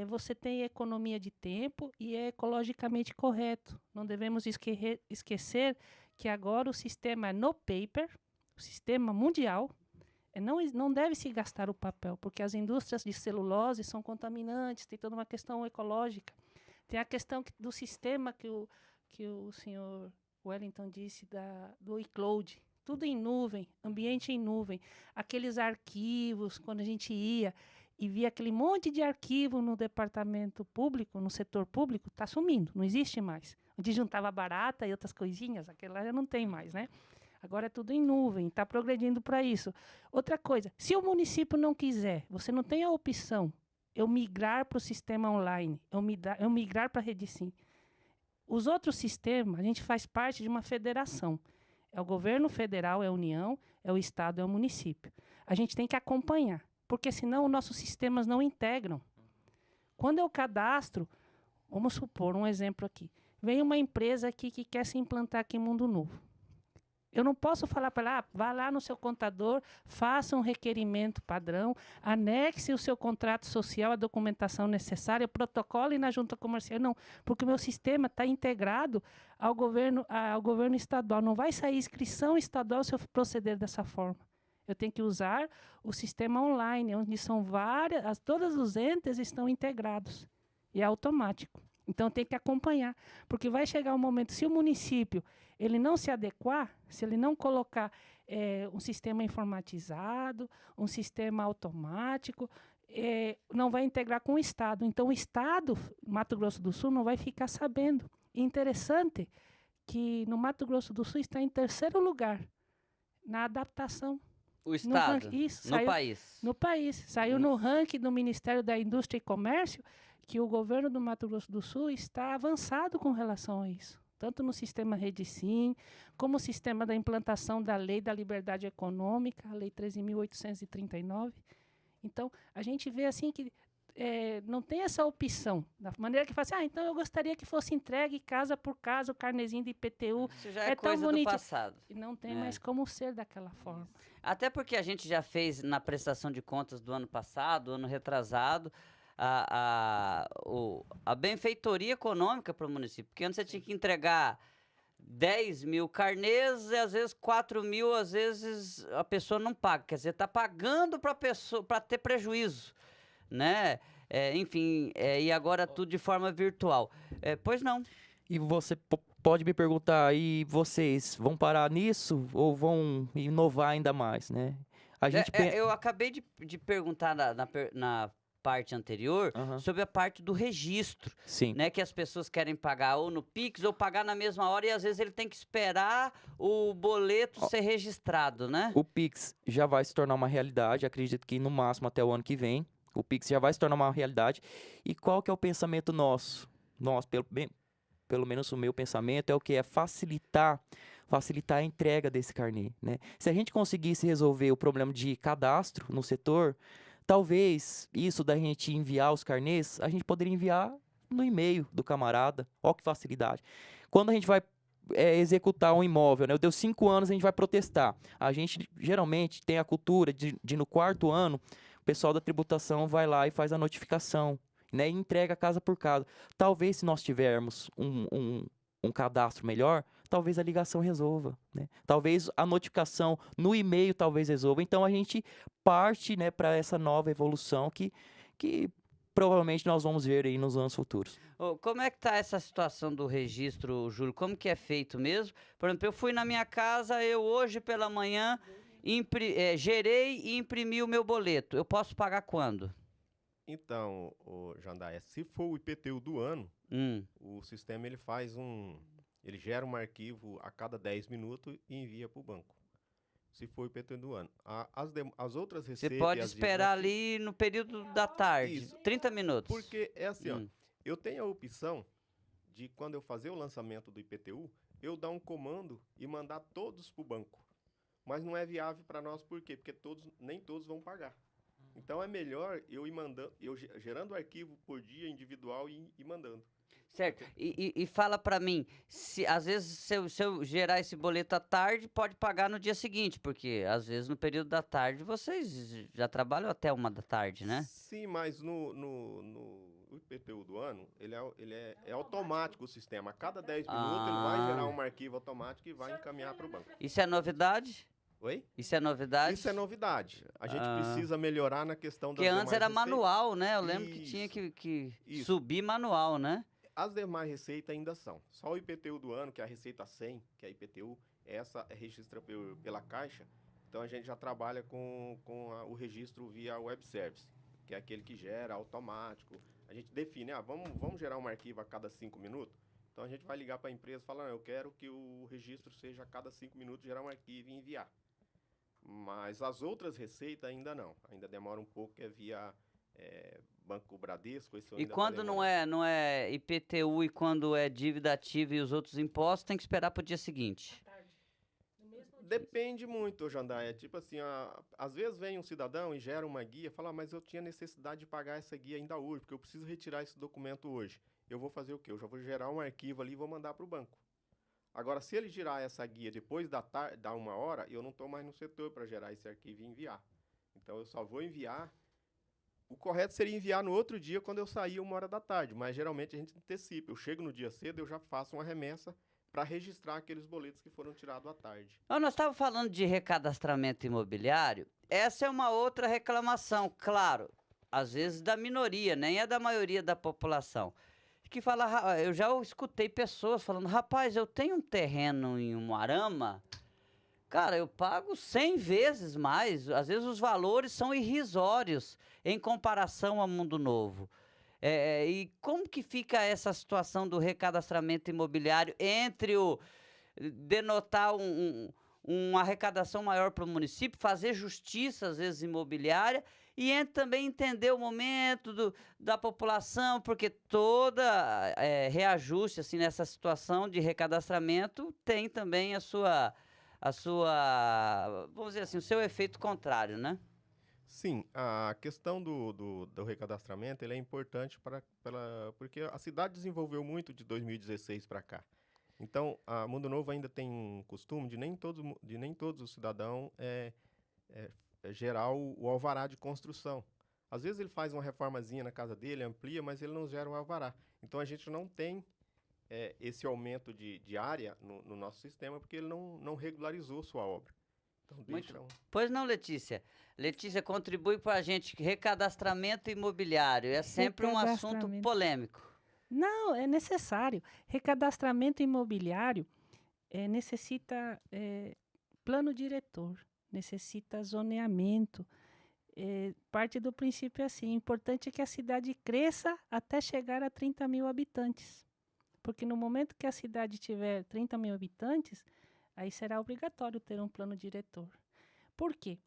você tem economia de tempo e é ecologicamente correto. Não devemos esquecer que agora o sistema é no paper, o sistema mundial, não deve se gastar o papel, porque as indústrias de celulose são contaminantes, tem toda uma questão ecológica. Tem a questão do sistema que o senhor Wellington disse, do iCloud. Tudo em nuvem, ambiente em nuvem. Aqueles arquivos, quando a gente ia e via aquele monte de arquivo no departamento público, no setor público, está sumindo, não existe mais. Onde juntava barata e outras coisinhas, aquele lá já não tem mais, né? Agora é tudo em nuvem, está progredindo para isso. Outra coisa, se o município não quiser, você não tem a opção, eu migrar para o sistema online, eu migrar para a Rede Sim. Os outros sistemas, a gente faz parte de uma federação. É o governo federal, é a União, é o Estado, é o município. A gente tem que acompanhar, porque senão os nossos sistemas não integram. Quando eu cadastro, vamos supor um exemplo aqui, vem uma empresa aqui que quer se implantar aqui em Mundo Novo. Eu não posso falar para ela, vá lá no seu contador, faça um requerimento padrão, anexe o seu contrato social, a documentação necessária, protocolo na junta comercial. Não, porque o meu sistema está integrado ao governo estadual. Não vai sair inscrição estadual se eu proceder dessa forma. Eu tenho que usar o sistema online, onde são todos os entes estão integrados. E é automático. Então, tem que acompanhar. Porque vai chegar um momento, se o município ele não se adequar, se ele não colocar um sistema informatizado, um sistema automático, não vai integrar com o Estado. Então, o Estado, Mato Grosso do Sul, não vai ficar sabendo. E interessante que no Mato Grosso do Sul está em 3º lugar na adaptação. O Estado? No país. No país. Saiu no ranking do Ministério da Indústria e Comércio que o governo do Mato Grosso do Sul está avançado com relação a isso. Tanto no sistema Rede Sim, como o sistema da implantação da Lei da Liberdade Econômica, a Lei 13.839. Então, a gente vê assim que não tem essa opção. Da maneira que fala assim, então eu gostaria que fosse entregue casa por casa o carnezinho de IPTU. Isso já é coisa do passado. E não tem mais como ser daquela forma. Até porque a gente já fez na prestação de contas do ano passado, ano retrasado, a benfeitoria econômica para o município. Porque antes você tinha que entregar 10 mil carnês e às vezes 4 mil, às vezes a pessoa não paga. Quer dizer, está pagando para a pessoa para ter prejuízo, né? Enfim, e agora tudo de forma virtual. Pois não. E você pode me perguntar, e vocês vão parar nisso ou vão inovar ainda mais, né? A gente eu acabei de perguntar na parte anterior, Aham. sobre a parte do registro, Sim. né? Que as pessoas querem pagar ou no Pix ou pagar na mesma hora e às vezes ele tem que esperar o boleto Ó, ser registrado, né? O Pix já vai se tornar uma realidade, acredito que no máximo até o ano que vem. O Pix já vai se tornar uma realidade. E qual que é o pensamento nosso? Pelo menos o meu pensamento é o que é facilitar a entrega desse carnê, né? Se a gente conseguisse resolver o problema de cadastro no setor, talvez isso da gente enviar os carnês, a gente poderia enviar no e-mail do camarada. Ó que facilidade. Quando a gente vai executar um imóvel, né? Deu 5 anos, a gente vai protestar. A gente geralmente tem a cultura de no 4º ano, o pessoal da tributação vai lá e faz a notificação, né? E entrega casa por casa. Talvez se nós tivermos um cadastro melhor, talvez a ligação resolva, né? Talvez a notificação no e-mail talvez resolva. Então a gente parte, né, para essa nova evolução que provavelmente nós vamos ver aí nos anos futuros. Ô, como é que tá essa situação do registro, Júlio? Como que é feito mesmo? Por exemplo, eu fui na minha casa, eu hoje pela manhã gerei e imprimi o meu boleto. Eu posso pagar quando? Então, o Jandaia, se for o IPTU do ano, o sistema ele gera um arquivo a cada 10 minutos e envia para o banco. Se for o IPTU do ano. As outras Você receitas... pode e as esperar dívidas- ali no período da tarde, Isso. 30 minutos. Porque é assim, ó, Hum. eu tenho a opção de, quando eu fazer o lançamento do IPTU, eu dar um comando e mandar todos para o banco. Mas não é viável para nós, por quê? Porque nem todos vão pagar. Então é melhor eu ir mandando, gerando o arquivo por dia individual e mandando. Certo. E fala pra mim, às vezes se eu gerar esse boleto à tarde, pode pagar no dia seguinte, porque às vezes no período da tarde vocês já trabalham até 1 da tarde, né? Sim, mas no IPTU do ano, ele é automático o sistema. A cada 10 minutos ele vai gerar um arquivo automático e vai encaminhar para o banco. Isso é novidade? Oi? Isso é novidade? Isso é novidade. A gente precisa melhorar na questão das Porque antes demais era receitas. manual, né? Eu lembro que tinha que Isso. subir manual, né? As demais receitas ainda são. Só o IPTU do ano, que é a receita 100, que é a IPTU, essa registra pela Caixa. Então a gente já trabalha com o registro via web service, que é aquele que gera automático. A gente define, vamos gerar um arquivo a cada 5 minutos? Então a gente vai ligar para a empresa e falar, eu quero que o registro seja a cada 5 minutos gerar um arquivo e enviar. Mas as outras receitas ainda não. Ainda demora um pouco, que é via Banco Bradesco. Isso E ainda tá quando demorando. não é IPTU e quando é dívida ativa e os outros impostos, tem que esperar pro dia seguinte. Depende muito, Jandaia. Tipo assim, às vezes vem um cidadão e gera uma guia, fala, mas eu tinha necessidade de pagar essa guia ainda hoje, porque eu preciso retirar esse documento hoje. Eu vou fazer o quê? Eu já vou gerar um arquivo ali e vou mandar para o banco. Agora, se ele girar essa guia depois da 1 hora, eu não estou mais no setor para gerar esse arquivo e enviar. Então, eu só vou enviar. O correto seria enviar no outro dia, quando eu sair 1 hora da tarde, mas geralmente a gente antecipa. Eu chego no dia cedo, eu já faço uma remessa para registrar aqueles boletos que foram tirados à tarde. Nós estávamos falando de recadastramento imobiliário. Essa é uma outra reclamação, claro, às vezes da minoria, nem é da maioria da população. Que fala, eu já escutei pessoas falando, rapaz, eu tenho um terreno em Umuarama, cara, eu pago 100 vezes mais, às vezes os valores são irrisórios em comparação ao Mundo Novo. E como que fica essa situação do recadastramento imobiliário entre o denotar uma arrecadação maior para o município, fazer justiça, às vezes, imobiliária, e também entender o momento da população, porque toda reajuste assim, nessa situação de recadastramento tem também a sua, vamos dizer assim, o seu efeito contrário, né? Sim, a questão do recadastramento ele é importante porque a cidade desenvolveu muito de 2016 para cá. Então, a Mundo Novo ainda tem um costume de nem todos os cidadãos gerar o alvará de construção. Às vezes ele faz uma reformazinha na casa dele, amplia, mas ele não gera o alvará. Então, a gente não tem esse aumento de área no nosso sistema porque ele não regularizou sua obra. Então, Pois não, Letícia. Letícia, contribui para a gente. Recadastramento imobiliário é sempre um assunto polêmico. Não, é necessário. Recadastramento imobiliário necessita plano diretor, necessita zoneamento. parte do princípio assim, o importante é que a cidade cresça até chegar a 30 mil habitantes. Porque no momento que a cidade tiver 30 mil habitantes, aí será obrigatório ter um plano diretor. Por quê?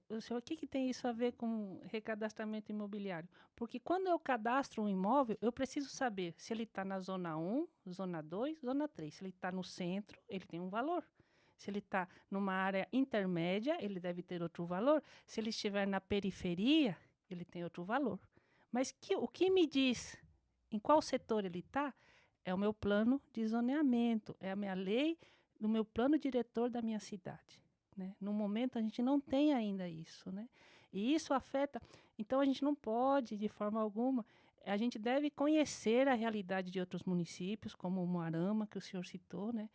O que tem isso a ver com recadastramento imobiliário? Porque quando eu cadastro um imóvel, eu preciso saber se ele está na zona 1, zona 2, zona 3. Se ele está no centro, ele tem um valor. Se ele está numa área intermédia, ele deve ter outro valor. Se ele estiver na periferia, ele tem outro valor. Mas o que me diz em qual setor ele está é o meu plano de zoneamento, é a minha lei, o meu plano diretor da minha cidade. Né? No momento, a gente não tem ainda isso. Né? E isso afeta... Então, a gente não pode, de forma alguma... A gente deve conhecer a realidade de outros municípios, como o Moarama, que o senhor citou, né?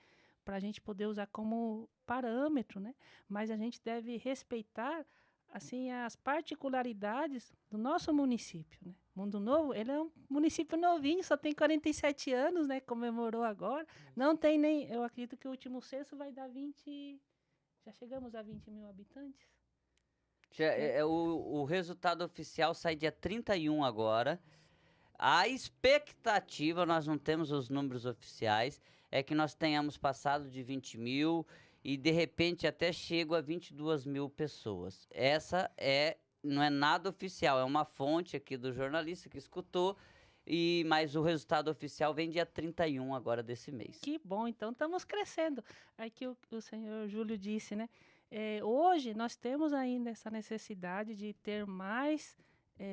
Para a gente poder usar como parâmetro, né? Mas a gente deve respeitar assim, as particularidades do nosso município. Né? Mundo Novo, ele é um município novinho, só tem 47 anos, né? Comemorou agora. Não tem nem... Eu acredito que o último censo vai dar 20... Já chegamos a 20 mil habitantes? O resultado oficial sai dia 31 agora. A expectativa, nós não temos os números oficiais, é que nós tenhamos passado de 20 mil e, de repente, até chego a 22 mil pessoas. Essa não é nada oficial, é uma fonte aqui do jornalista que escutou, mas o resultado oficial vem dia 31 agora desse mês. Que bom, então estamos crescendo. Aí que o senhor Júlio disse, né? Hoje nós temos ainda essa necessidade de ter mais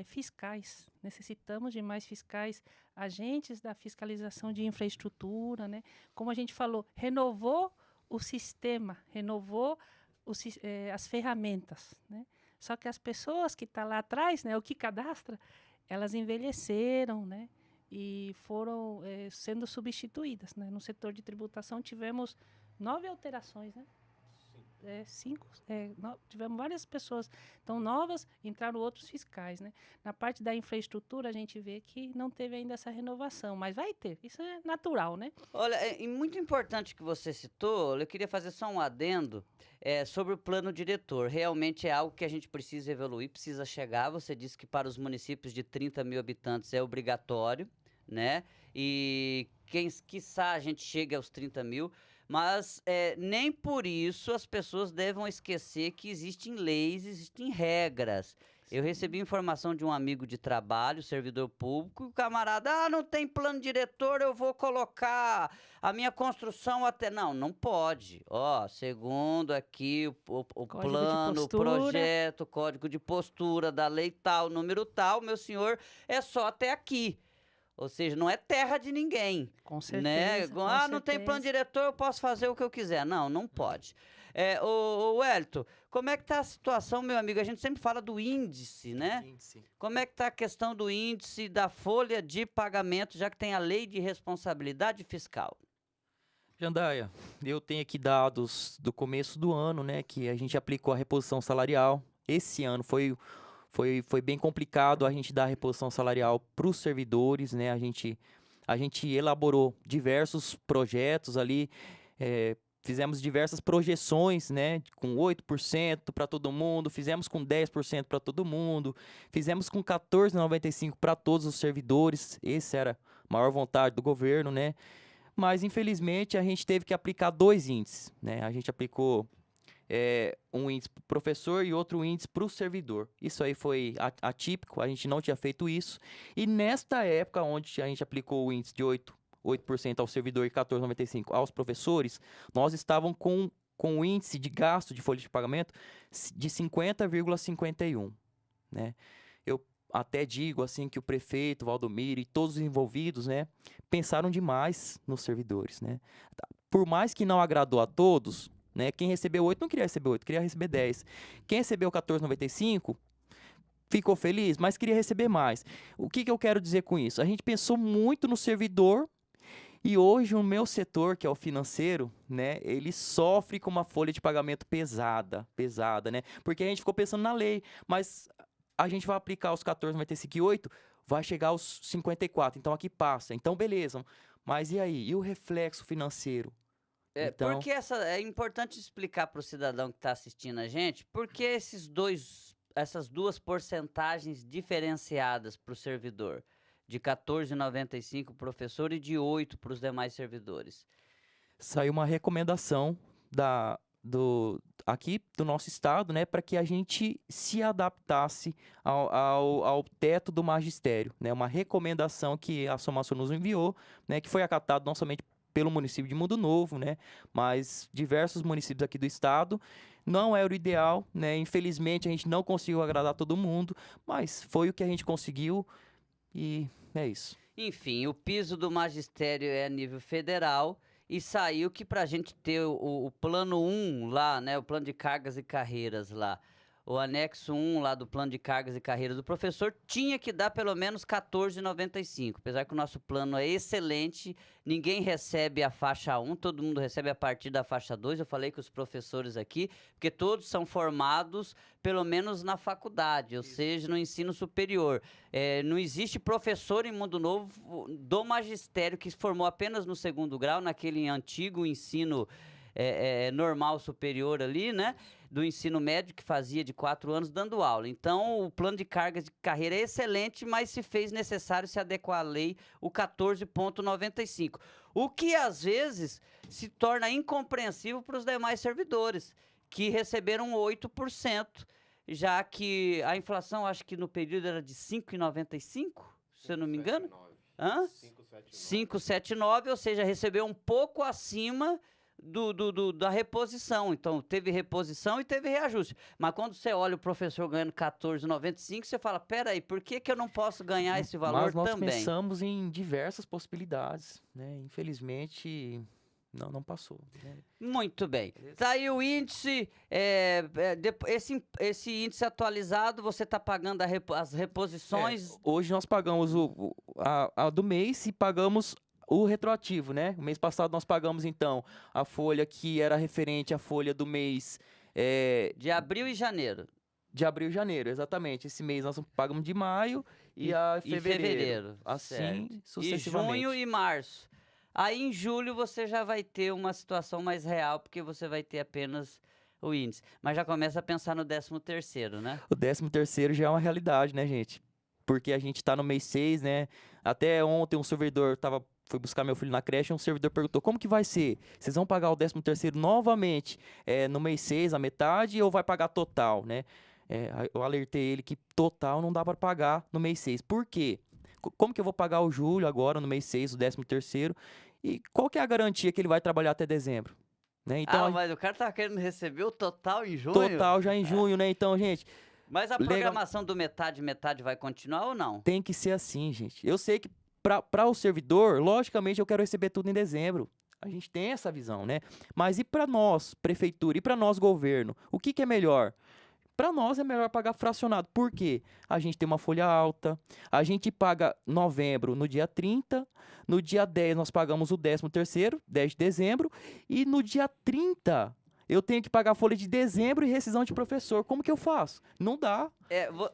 fiscais. Necessitamos de mais fiscais, agentes da fiscalização de infraestrutura, né? Como a gente falou, renovou o sistema, renovou as ferramentas, né? Só que as pessoas que estão lá atrás, né, o que cadastra, elas envelheceram, né? E foram sendo substituídas, né? No setor de tributação tivemos 9 alterações, né? 5, tivemos várias pessoas tão novas, entraram outros fiscais, né? Na parte da infraestrutura, a gente vê que não teve ainda essa renovação, mas vai ter, isso é natural, né? Olha, muito importante que você citou, eu queria fazer só um adendo sobre o plano diretor. Realmente é algo que a gente precisa evoluir, precisa chegar. Você disse que para os municípios de 30 mil habitantes é obrigatório, né? E quiçá a gente chegue aos 30 mil, mas nem por isso as pessoas devem esquecer que existem leis, existem regras. Eu recebi informação de um amigo de trabalho, servidor público, e o camarada, não tem plano diretor, eu vou colocar a minha construção até... Não pode. Segundo aqui o plano, o projeto, o código de postura da lei tal, número tal, meu senhor, é só até aqui. Ou seja, não é terra de ninguém. Com certeza. Né? Com não tem plano diretor, eu posso fazer o que eu quiser. Não pode. Ô Wellington, como é que tá a situação, meu amigo? A gente sempre fala do índice, né? Como é que tá a questão do índice da folha de pagamento, já que tem a lei de responsabilidade fiscal? Jandaia, eu tenho aqui dados do começo do ano, né? Que a gente aplicou a reposição salarial. Esse ano foi bem complicado a gente dar a reposição salarial para os servidores, né? A gente elaborou diversos projetos ali, fizemos diversas projeções, né? Com 8% para todo mundo, fizemos com 10% para todo mundo, fizemos com 14,95% para todos os servidores. Essa era a maior vontade do governo, né? Mas, infelizmente, a gente teve que aplicar 2 índices, né? A gente aplicou... um índice para o professor e outro índice para o servidor. Isso aí foi atípico, a gente não tinha feito isso. E nesta época, onde a gente aplicou o índice de 8% ao servidor e 14,95% aos professores, nós estávamos com o índice de gasto de folha de pagamento de 50,51%. Né? Eu até digo assim que o prefeito, Valdomiro e todos os envolvidos, né, pensaram demais nos servidores. Né? Por mais que não agradou a todos... Né? Quem recebeu 8 não queria receber 8, queria receber 10. Quem recebeu 14,95 ficou feliz, mas queria receber mais. O que eu quero dizer com isso? A gente pensou muito no servidor e hoje o meu setor, que é o financeiro, né, ele sofre com uma folha de pagamento pesada, né? Porque a gente ficou pensando na lei, mas a gente vai aplicar os 14,95 e 8, vai chegar aos 54, então aqui passa. Então beleza, mas e aí? E o reflexo financeiro? Então... Porque é importante explicar para o cidadão que está assistindo a gente, porque esses dois essas duas porcentagens diferenciadas para o servidor, de 14,95 para o professor e de 8 para os demais servidores? Saiu uma recomendação aqui do nosso estado, né, para que a gente se adaptasse ao teto do magistério, né, uma recomendação que a Somasul nos enviou, né, que foi acatado não somente pelo município de Mundo Novo, né, mas diversos municípios aqui do estado. Não era o ideal, né, infelizmente a gente não conseguiu agradar todo mundo, mas foi o que a gente conseguiu e é isso. Enfim, o piso do magistério é a nível federal e saiu que para a gente ter o plano 1 lá, né, o plano de cargas e carreiras lá, o anexo 1 lá do plano de cargas e carreiras do professor tinha que dar pelo menos 14,95. Apesar que o nosso plano é excelente, ninguém recebe a faixa 1, todo mundo recebe a partir da faixa 2. Eu falei com os professores aqui, porque todos são formados pelo menos na faculdade, ou seja, no ensino superior. Não existe professor em Mundo Novo do magistério que se formou apenas no segundo grau, naquele antigo ensino normal superior ali, né? Do ensino médio que fazia de 4 anos dando aula. Então, o plano de cargas de carreira é excelente, mas se fez necessário se adequar à lei, o 14,95. O que, às vezes, se torna incompreensível para os demais servidores, que receberam 8%, já que a inflação, acho que no período era de 5,95, se eu não me engano. 5,79, ou seja, recebeu um pouco acima da reposição. Então, teve reposição e teve reajuste. Mas quando você olha o professor ganhando 14,95, você fala, peraí, por que eu não posso ganhar esse valor também? Mas nós pensamos em diversas possibilidades, né? Infelizmente, não passou. Né? Muito bem. Tá aí o índice, esse índice atualizado, você está pagando as reposições? Hoje nós pagamos a do mês e pagamos o retroativo, né? O mês passado nós pagamos, então, a folha que era referente à folha do mês... de abril e janeiro. De abril e janeiro, exatamente. Esse mês nós pagamos de maio e fevereiro. Assim, certo. sucessivamente. E junho e março. Aí, em julho, você já vai ter uma situação mais real, porque você vai ter apenas o índice. Mas já começa a pensar no 13º, né? O 13º já é uma realidade, né, gente? Porque a gente tá no mês 6, né? Até ontem um servidor foi buscar meu filho na creche, um servidor perguntou, como que vai ser? Vocês vão pagar o 13º novamente no mês 6, a metade, ou vai pagar total, né? Eu alertei ele que total não dá para pagar no mês 6. Por quê? Como que eu vou pagar o julho agora, no mês 6, o 13º? E qual que é a garantia que ele vai trabalhar até dezembro? Né? Então, mas o cara tá querendo receber o total em junho? Total já em junho, né? Então, gente... Mas a programação do metade vai continuar ou não? Tem que ser assim, gente. Eu sei que para o servidor, logicamente, eu quero receber tudo em dezembro. A gente tem essa visão, né? Mas e para nós, prefeitura, e para nós, governo? O que é melhor? Para nós é melhor pagar fracionado. Por quê? A gente tem uma folha alta, a gente paga novembro no dia 30, no dia 10 nós pagamos o 13º, 10 de dezembro, e no dia 30 eu tenho que pagar a folha de dezembro e rescisão de professor. Como que eu faço? Não dá.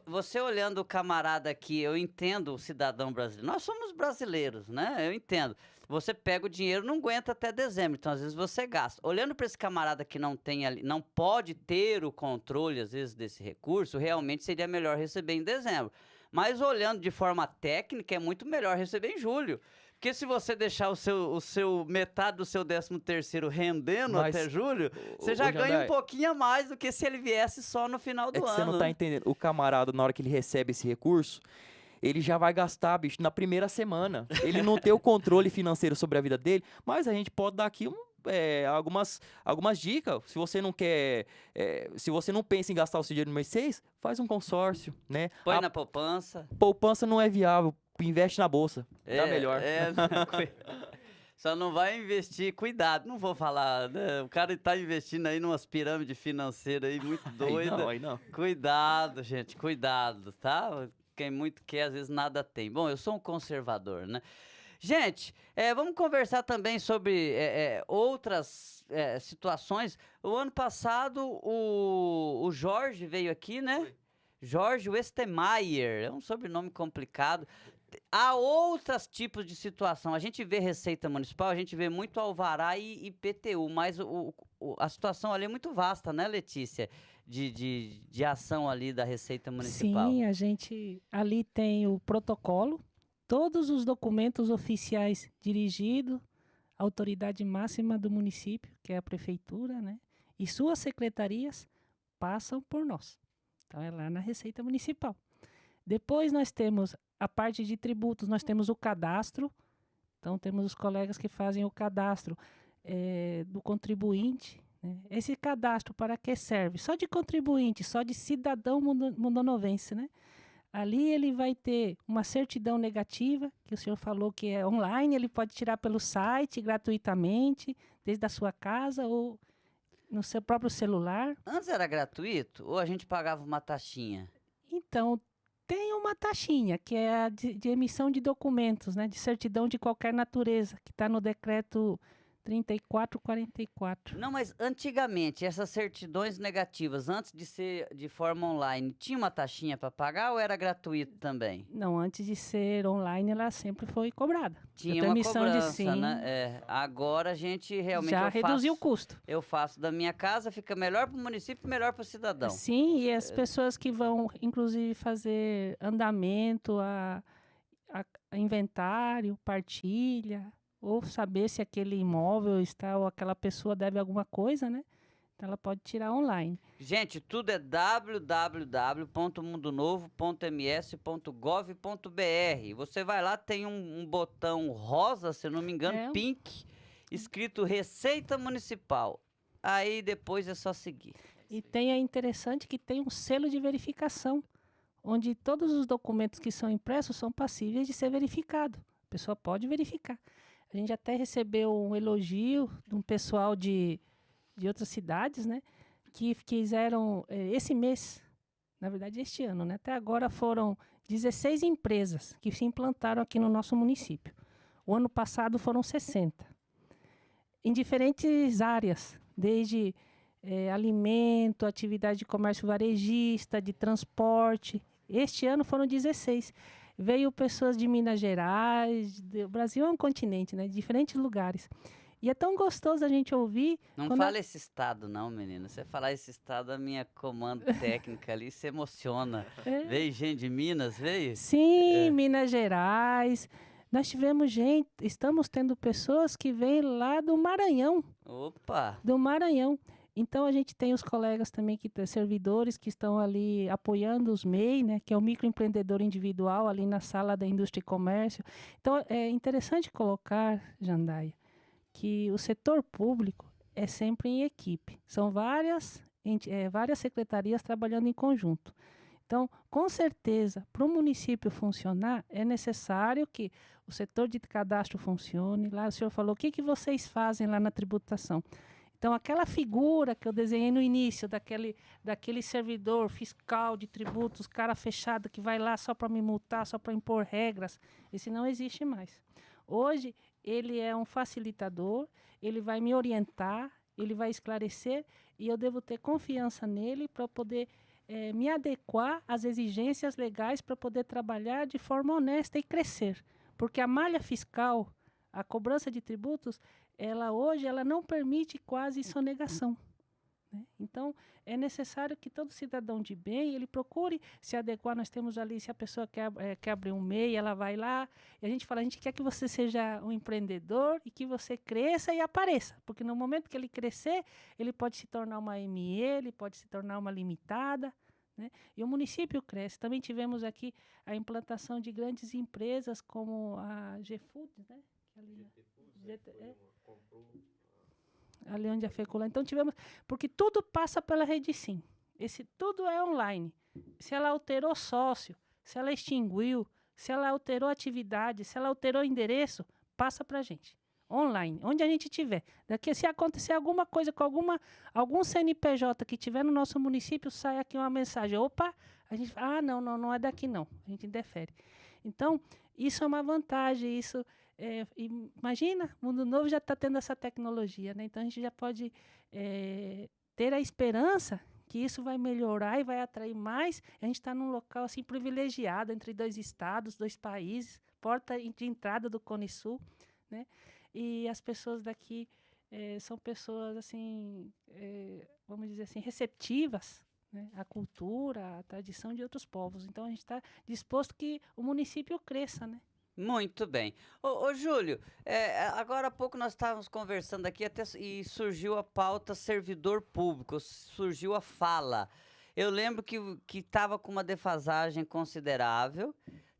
Você olhando o camarada aqui, eu entendo o cidadão brasileiro. Nós somos brasileiros, né? Eu entendo. Você pega o dinheiro, não aguenta até dezembro, então às vezes você gasta. Olhando para esse camarada que não pode ter o controle, às vezes, desse recurso, realmente seria melhor receber em dezembro. Mas olhando de forma técnica, é muito melhor receber em julho. Porque se você deixar o seu metade do seu 13º rendendo até julho, você já ganha um pouquinho a mais do que se ele viesse só no final do ano. Você não tá entendendo. O camarada, na hora que ele recebe esse recurso, ele já vai gastar, bicho, na primeira semana. Ele não tem o controle financeiro sobre a vida dele, mas a gente pode dar aqui algumas dicas. Se você não quer, se você não pensa em gastar o seu dinheiro no mês 6, faz um consórcio, né? Põe na poupança. Poupança não é viável. Investe na bolsa, dá melhor. Só não vai investir, cuidado, não vou falar, né? O cara tá investindo aí numas pirâmides financeiras aí muito doidas. Aí não. Cuidado, gente, cuidado, tá? Quem muito quer, às vezes nada tem. Bom, eu sou um conservador, né? Gente, vamos conversar também sobre outras situações. O ano passado, o Jorge veio aqui, né? Jorge Westemeyer, é um sobrenome complicado. Há outros tipos de situação. A gente vê Receita Municipal, a gente vê muito alvará e IPTU, mas a situação ali é muito vasta, né, Letícia? De ação ali da Receita Municipal. Sim, a gente ali tem o protocolo, todos os documentos oficiais dirigidos à autoridade máxima do município, que é a prefeitura, né? E suas secretarias passam por nós. Então é lá na Receita Municipal. Depois nós temos a parte de tributos, nós temos o cadastro. Então temos os colegas que fazem o cadastro do contribuinte, né? Esse cadastro para que serve? Só de contribuinte, só de cidadão mundonovense, né? Ali ele vai ter uma certidão negativa, que o senhor falou que é online, ele pode tirar pelo site gratuitamente, desde a sua casa ou no seu próprio celular. Antes era gratuito ou a gente pagava uma taxinha? Então, tem uma taxinha, que é a de emissão de documentos, né, de certidão de qualquer natureza, que está no decreto 3444. Não, mas antigamente, essas certidões negativas, antes de ser de forma online, tinha uma taxinha para pagar ou era gratuito também? Não, antes de ser online, ela sempre foi cobrada. Tinha Eu tenho uma emissão de cobrança, sim, né? É, agora a gente realmente já reduziu o custo. eu faço da minha casa, fica melhor para o município, melhor para o cidadão. Sim, e as pessoas que vão, inclusive, fazer andamento, a inventário, partilha, ou saber se aquele imóvel está ou aquela pessoa deve alguma coisa, né? Então ela pode tirar online. Gente, tudo é www.mundonovo.ms.gov.br. Você vai lá, tem um botão rosa, se eu não me engano, É. pink, escrito Receita Municipal. Aí depois é só seguir. E é interessante que tem um selo de verificação, onde todos os documentos que são impressos são passíveis de ser verificados. A pessoa pode verificar. A gente até recebeu um elogio de um pessoal de outras cidades, né? Que fizeram esse mês, na verdade este ano, né? Até agora foram 16 empresas que se implantaram aqui no nosso município. O ano passado foram 60. Em diferentes áreas, desde alimento, atividade de comércio varejista, de transporte. Este ano foram 16. Veio pessoas de Minas Gerais, o Brasil é um continente, né? De diferentes lugares. E é tão gostoso a gente ouvir. Não fala esse estado, não, menino. Você falar esse estado, a minha comando técnica ali se emociona. Veio gente de Minas, veio? Sim, Minas Gerais. Nós tivemos estamos tendo pessoas que vêm lá do Maranhão. Opa! Do Maranhão. Então, a gente tem os colegas também, servidores, que estão ali apoiando os MEI, né, que é o microempreendedor individual, ali na sala da Indústria e Comércio. Então, é interessante colocar, Jandaia, que o setor público é sempre em equipe. São várias secretarias trabalhando em conjunto. Então, com certeza, para o município funcionar, é necessário que o setor de cadastro funcione. Lá o senhor falou, o que vocês fazem lá na tributação? Então, aquela figura que eu desenhei no início, daquele servidor fiscal de tributos, cara fechado, que vai lá só para me multar, só para impor regras, esse não existe mais. Hoje, ele é um facilitador, ele vai me orientar, ele vai esclarecer, e eu devo ter confiança nele para poder me adequar às exigências legais para poder trabalhar de forma honesta e crescer. Porque a malha fiscal, a cobrança de tributos, hoje ela não permite quase sonegação, né? Então, é necessário que todo cidadão de bem, ele procure se adequar. Nós temos ali, se a pessoa quer abrir um MEI, ela vai lá, e a gente fala, a gente quer que você seja um empreendedor e que você cresça e apareça, porque no momento que ele crescer, ele pode se tornar uma ME, ele pode se tornar uma limitada, né? E o município cresce. Também tivemos aqui a implantação de grandes empresas como a GFoods, né? Ali onde a Fecular. Então tivemos, porque tudo passa pela Rede Sim. Tudo é online. Se ela alterou sócio, se ela extinguiu, se ela alterou atividade, se ela alterou endereço, passa para a gente. Online, onde a gente tiver. Daqui, se acontecer alguma coisa com algum CNPJ que tiver no nosso município, sai aqui uma mensagem. Opa, a gente fala, não é daqui não. A gente indefere. Então, isso é uma vantagem, imagina, o Mundo Novo já está tendo essa tecnologia, né? Então a gente já pode ter a esperança que isso vai melhorar e vai atrair mais. A gente está num local assim privilegiado entre 2 estados, 2 países, porta de entrada do Cone Sul, né? E as pessoas daqui são pessoas, assim, vamos dizer assim, receptivas, né, à cultura, à tradição de outros povos. Então, a gente está disposto que o município cresça, né? Muito bem. Ô, Júlio, agora há pouco nós estávamos conversando aqui e surgiu a pauta servidor público, surgiu a fala. Eu lembro que estava com uma defasagem considerável,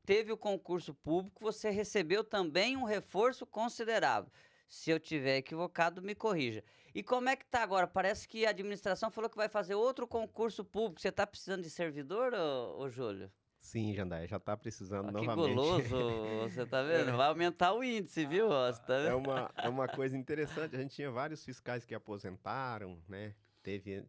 teve o concurso público, você recebeu também um reforço considerável. Se eu tiver equivocado, me corrija. E como é que está agora? Parece que a administração falou que vai fazer outro concurso público. Você está precisando de servidor, ô Júlio? Sim, Jandaia, já está precisando Ó, que novamente. goloso, você tá vendo? Vai aumentar o índice, viu? Ó, você tá É vendo? uma coisa interessante. A gente tinha vários fiscais que aposentaram, né?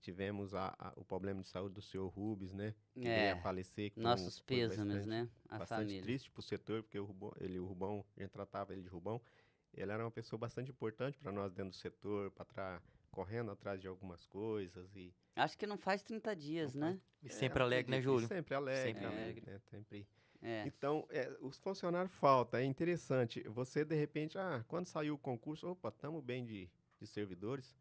Tivemos o problema de saúde do senhor Rubens, né? Que veio a falecer. Que Nossos foi pêsames, bastante, né? A bastante família. triste pro setor, porque o Rubão, a gente tratava ele de Rubão. Ele era uma pessoa bastante importante para nós dentro do setor, para estar correndo atrás de algumas coisas e Acho que não faz 30 dias, né? E sempre alegre, né, acredito que Júlio? Sempre alegre, Sempre alegre. né? Sempre. É. Então, os funcionários faltam, é interessante. Você, de repente, quando saiu o concurso, opa, estamos bem de servidores,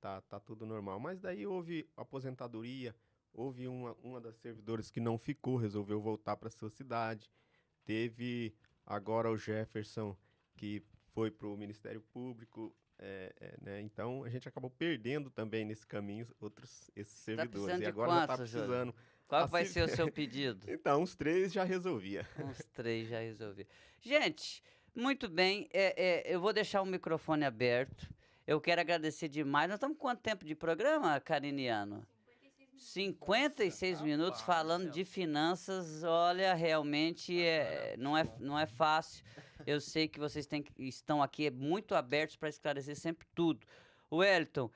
tá tudo normal. Mas daí houve aposentadoria, houve uma das servidoras que não ficou, resolveu voltar para sua cidade. Teve agora o Jefferson, que foi para o Ministério Público, né? Então, a gente acabou perdendo também nesse caminho esses servidores. precisando E de agora já está quantos, Júlio? precisando. Qual que vai Assim- ser o seu pedido? Então, uns 3 já resolvia. Uns 3 já resolvi. Gente, muito bem. Eu vou deixar o microfone aberto. Eu quero agradecer demais. Nós estamos com quanto tempo de programa, Cariniano? 56 minutos falando de finanças. Olha, realmente não é fácil. Eu sei que vocês estão aqui muito abertos para esclarecer sempre tudo. Wellington,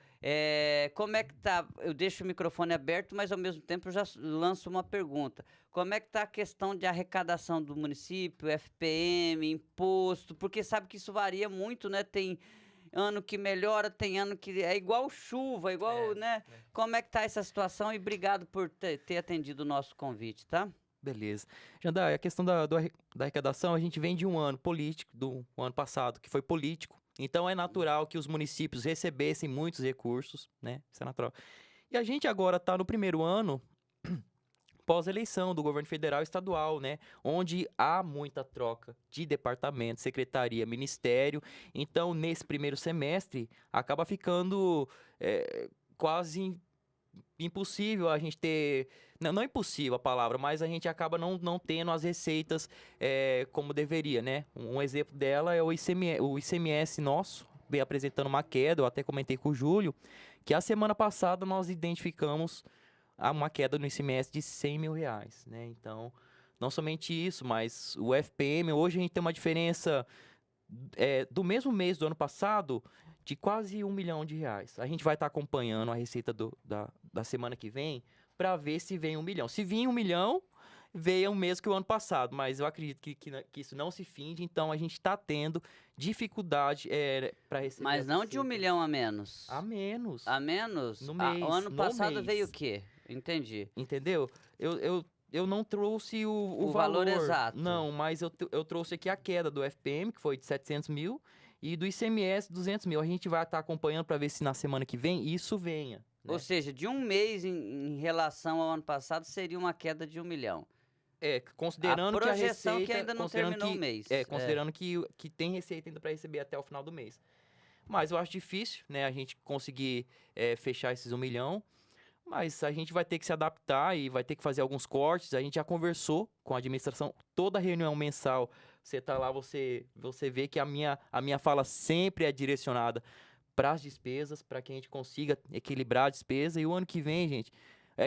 como é que tá? Eu deixo o microfone aberto, mas ao mesmo tempo eu já lanço uma pergunta. Como é que tá a questão de arrecadação do município, FPM, imposto? Porque sabe que isso varia muito, né? Tem ano que melhora, tem ano que é igual chuva, igual, né? Como é que tá essa situação? E obrigado por ter atendido o nosso convite, tá? Beleza. Jandai, a questão da arrecadação, a gente vem de um ano político, do ano passado, que foi político. Então é natural que os municípios recebessem muitos recursos, né? Isso é natural. E a gente agora está no primeiro ano pós-eleição do governo federal e estadual, né? Onde há muita troca de departamento, secretaria, ministério. Então, nesse primeiro semestre, acaba ficando quase impossível a gente ter... Não impossível a palavra, mas a gente acaba não tendo as receitas como deveria, né? Um exemplo dela é o ICMS nosso, vem apresentando uma queda, eu até comentei com o Júlio, que a semana passada nós identificamos uma queda no ICMS de R$100 mil, né? Então, não somente isso, mas o FPM, hoje a gente tem uma diferença do mesmo mês do ano passado de quase R$1 milhão. A gente vai estar acompanhando a receita da semana que vem para ver se vem 1 milhão. Se vir 1 milhão, veio o mesmo que o ano passado, mas eu acredito que isso não se finde, então a gente está tendo dificuldade para receber. Mas não de 1 milhão a menos. A menos. A menos? No mês, O ano no passado mês. veio o quê? Entendi. Entendeu? Eu não trouxe o valor exato. Não, mas eu trouxe aqui a queda do FPM, que foi de 700 mil, e do ICMS, 200 mil. A gente vai estar acompanhando para ver se na semana que vem isso venha. Né? Ou seja, de um mês em relação ao ano passado seria uma queda de 1 milhão. Considerando a que a projeção receita... que ainda não considerando terminou que- o mês. considerando que tem receita ainda para receber até o final do mês. Mas eu acho difícil, né, a gente conseguir fechar esses 1 milhão. Mas a gente vai ter que se adaptar e vai ter que fazer alguns cortes. A gente já conversou com a administração, toda reunião mensal. Você tá lá, você vê que a minha fala sempre é direcionada para as despesas, para que a gente consiga equilibrar a despesa. E o ano que vem, gente,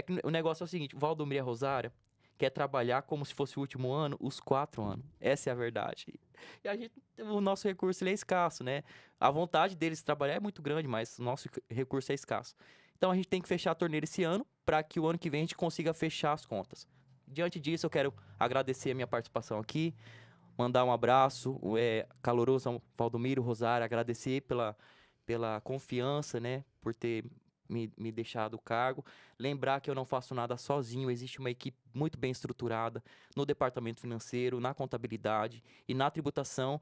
que o negócio é o seguinte: o Valdomiro e a Rosária quer trabalhar como se fosse o último ano, os 4 anos. Essa é a verdade. E o nosso recurso ele é escasso, né? A vontade deles trabalhar é muito grande, mas o nosso recurso é escasso. Então a gente tem que fechar a torneira esse ano, para que o ano que vem a gente consiga fechar as contas. Diante disso, eu quero agradecer a minha participação aqui, mandar um abraço caloroso ao Valdomiro, Rosário, agradecer pela confiança, né, por ter me deixado o cargo. Lembrar que eu não faço nada sozinho, existe uma equipe muito bem estruturada no departamento financeiro, na contabilidade e na tributação,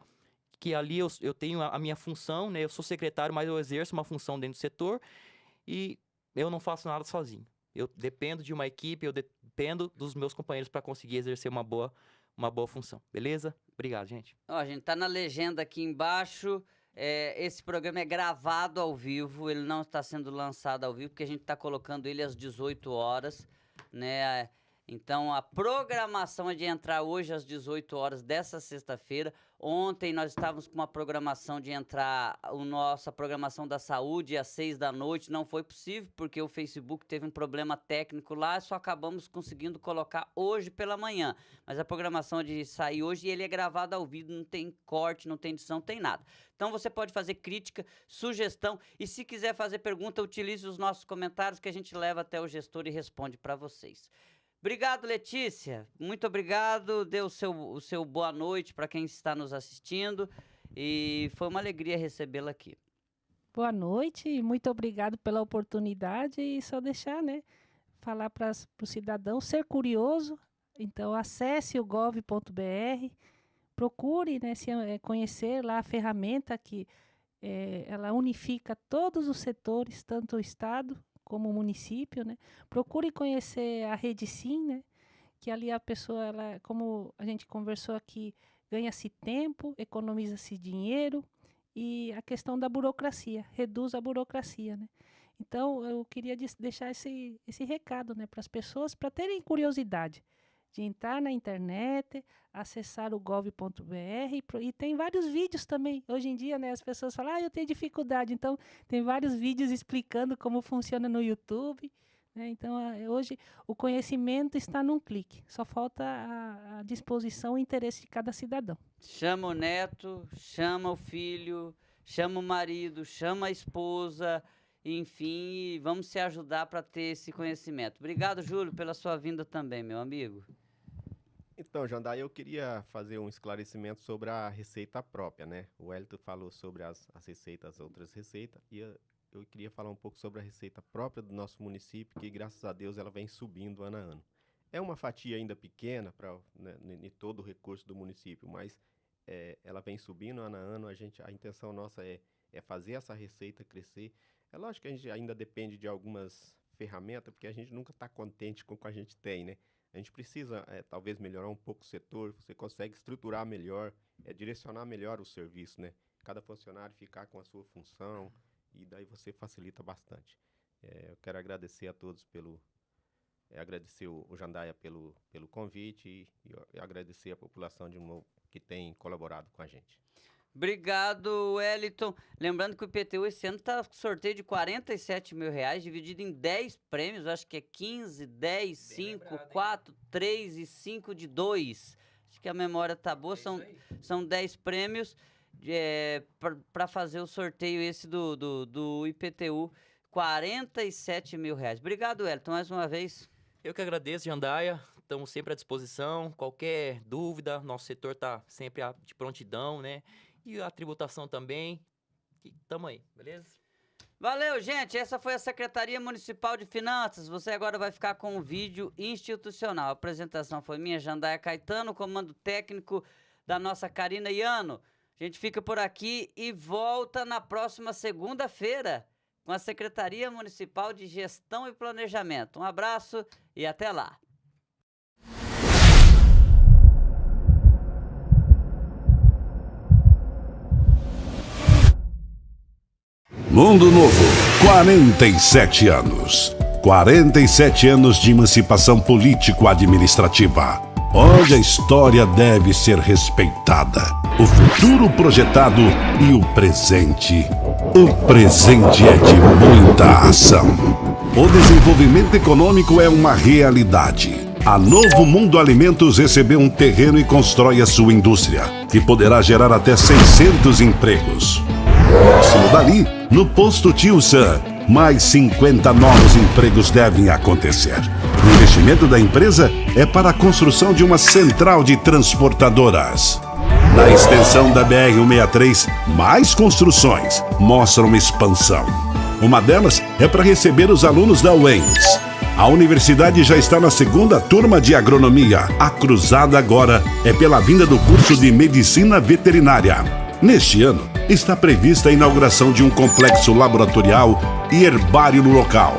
que ali eu tenho a minha função, né? Eu sou secretário, mas eu exerço uma função dentro do setor e eu não faço nada sozinho. Eu dependo de uma equipe, eu dependo dos meus companheiros para conseguir exercer uma boa função. Beleza? Obrigado, gente. Ó, a gente tá na legenda aqui embaixo. Esse programa é gravado ao vivo, ele não está sendo lançado ao vivo, porque a gente está colocando ele às 18 horas, né? Então, a programação é de entrar hoje às 18 horas dessa sexta-feira. Ontem nós estávamos com uma programação de entrar nossa programação da saúde às 6 da noite. Não foi possível, porque o Facebook teve um problema técnico lá, só acabamos conseguindo colocar hoje pela manhã. Mas a programação é de sair hoje e ele é gravado ao vivo, não tem corte, não tem edição, não tem nada. Então você pode fazer crítica, sugestão e se quiser fazer pergunta, utilize os nossos comentários que a gente leva até o gestor e responde para vocês. Obrigado, Letícia. Muito obrigado. Dê o seu boa noite para quem está nos assistindo. E foi uma alegria recebê-la aqui. Boa noite, muito obrigado pela oportunidade. E só deixar, né, falar para o cidadão ser curioso. Então, acesse o gov.br, procure, né, conhecer lá a ferramenta que ela unifica todos os setores, tanto o Estado como o município, né? Procure conhecer a Rede Sim, né? Que ali a pessoa, ela, como a gente conversou aqui, ganha-se tempo, economiza-se dinheiro e a questão da burocracia, reduz a burocracia, né? Então, eu queria deixar esse recado, né, para as pessoas, para terem curiosidade de entrar na internet, acessar o gov.br e tem vários vídeos também. Hoje em dia, né, as pessoas falam, eu tenho dificuldade. Então, tem vários vídeos explicando como funciona no YouTube. Né? Então, hoje, o conhecimento está num clique. Só falta a disposição e interesse de cada cidadão. Chama o neto, chama o filho, chama o marido, chama a esposa, enfim, vamos se ajudar para ter esse conhecimento. Obrigado, Júlio, pela sua vinda também, meu amigo. Então, Jandaia, eu queria fazer um esclarecimento sobre a receita própria, né? O Hélito falou sobre as receitas, outras receitas, e eu queria falar um pouco sobre a receita própria do nosso município, que graças a Deus ela vem subindo ano a ano. É uma fatia ainda pequena para, né, em todo o recurso do município, mas ela vem subindo ano a ano. A intenção nossa é fazer essa receita crescer. É lógico que a gente ainda depende de algumas ferramentas, porque a gente nunca está contente com o que a gente tem, né? A gente precisa, talvez, melhorar um pouco o setor, você consegue estruturar melhor, direcionar melhor o serviço, né? Cada funcionário ficar com a sua função, e daí você facilita bastante. Eu quero agradecer a todos agradecer o Jandaia pelo convite e agradecer a população de novo que tem colaborado com a gente. Obrigado, Wellington. Lembrando que o IPTU esse ano está com sorteio de R$47 mil, dividido em 10 prêmios, acho que é 15, 10, 5, 4, 3 e 5 de 2. Acho que a memória tá boa, são 10 prêmios para fazer o sorteio esse do IPTU, R$47 mil. Obrigado, Wellington, mais uma vez. Eu que agradeço, Jandaia. Estamos sempre à disposição. Qualquer dúvida, nosso setor está sempre de prontidão, né? E a tributação também. Tamo aí, beleza? Valeu, gente. Essa foi a Secretaria Municipal de Finanças. Você agora vai ficar com o vídeo institucional. A apresentação foi minha, Jandaia Caetano, comando técnico da nossa Karina Iano. A gente fica por aqui e volta na próxima segunda-feira com a Secretaria Municipal de Gestão e Planejamento. Um abraço e até lá. Mundo Novo, 47 anos. 47 anos de emancipação político-administrativa, onde a história deve ser respeitada, o futuro projetado e o presente. O presente é de muita ação. O desenvolvimento econômico é uma realidade. A Novo Mundo Alimentos recebeu um terreno e constrói a sua indústria, que poderá gerar até 600 empregos. Próximo dali, no posto Tio Sam, mais 50 novos empregos devem acontecer. O investimento da empresa é para a construção de uma central de transportadoras. Na extensão da BR-163, mais construções mostram expansão. Uma delas é para receber os alunos da UENS. A universidade já está na segunda turma de agronomia. A cruzada agora é pela vinda do curso de medicina veterinária. Neste ano, está prevista a inauguração de um complexo laboratorial e herbário no local.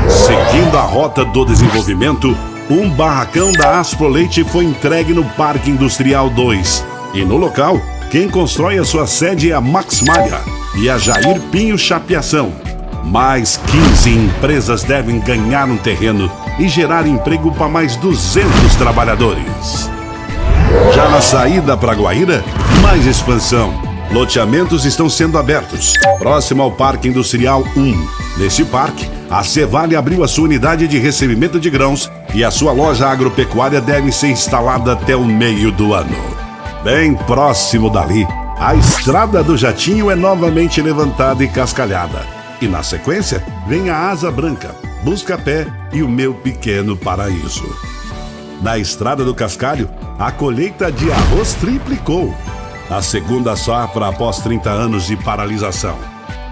Seguindo a rota do desenvolvimento, um barracão da Asproleite foi entregue no Parque Industrial 2. E no local, quem constrói a sua sede é a Max Malha e a Jair Pinho Chapeação. Mais 15 empresas devem ganhar um terreno e gerar emprego para mais 200 trabalhadores. Já na saída para Guaíra, mais expansão. Loteamentos estão sendo abertos, próximo ao Parque Industrial 1. Nesse parque, a Cevale abriu a sua unidade de recebimento de grãos e a sua loja agropecuária deve ser instalada até o meio do ano. Bem próximo dali, a Estrada do Jatinho é novamente levantada e cascalhada. E na sequência, vem a Asa Branca, Buscapé e o Meu Pequeno Paraíso. Na Estrada do Cascalho, a colheita de arroz triplicou. A segunda safra após 30 anos de paralisação.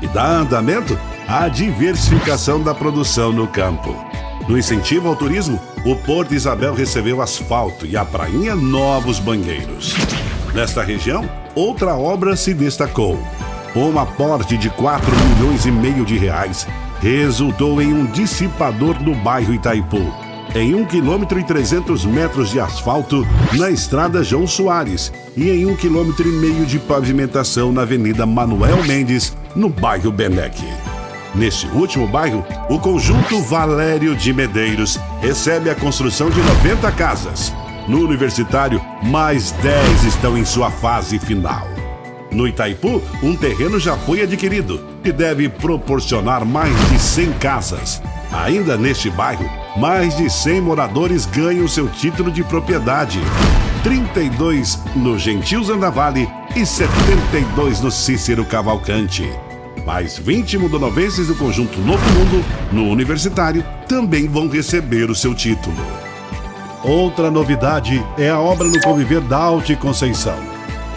E dá andamento à diversificação da produção no campo. No incentivo ao turismo, o Porto Isabel recebeu asfalto e a prainha novos banheiros. Nesta região, outra obra se destacou. Um aporte de 4,5 milhões de reais resultou em um dissipador no bairro Itaipu, em 1,3 km de asfalto na estrada João Soares e em 1,5 km de pavimentação na Avenida Manuel Mendes, no bairro Benec. Neste último bairro, o conjunto Valério de Medeiros recebe a construção de 90 casas. No Universitário, mais 10 estão em sua fase final. No Itaipu, um terreno já foi adquirido e deve proporcionar mais de 100 casas. Ainda neste bairro, mais de 100 moradores ganham seu título de propriedade. 32 no Gentil Zandavale e 72 no Cícero Cavalcante. Mais 20 mundonovenses do conjunto Novo Mundo, no Universitário, também vão receber o seu título. Outra novidade é a obra no Conviver da Alta Conceição.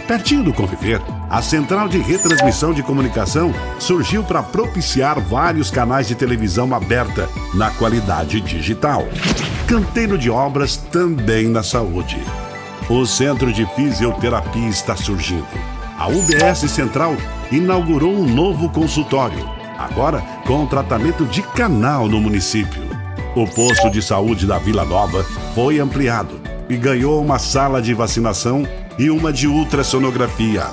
Pertinho do Conviver, a central de retransmissão de comunicação surgiu para propiciar vários canais de televisão aberta na qualidade digital. Canteiro de obras também na saúde. O Centro de Fisioterapia está surgindo. A UBS Central inaugurou um novo consultório, agora com tratamento de canal no município. O posto de saúde da Vila Nova foi ampliado e ganhou uma sala de vacinação e uma de ultrassonografia.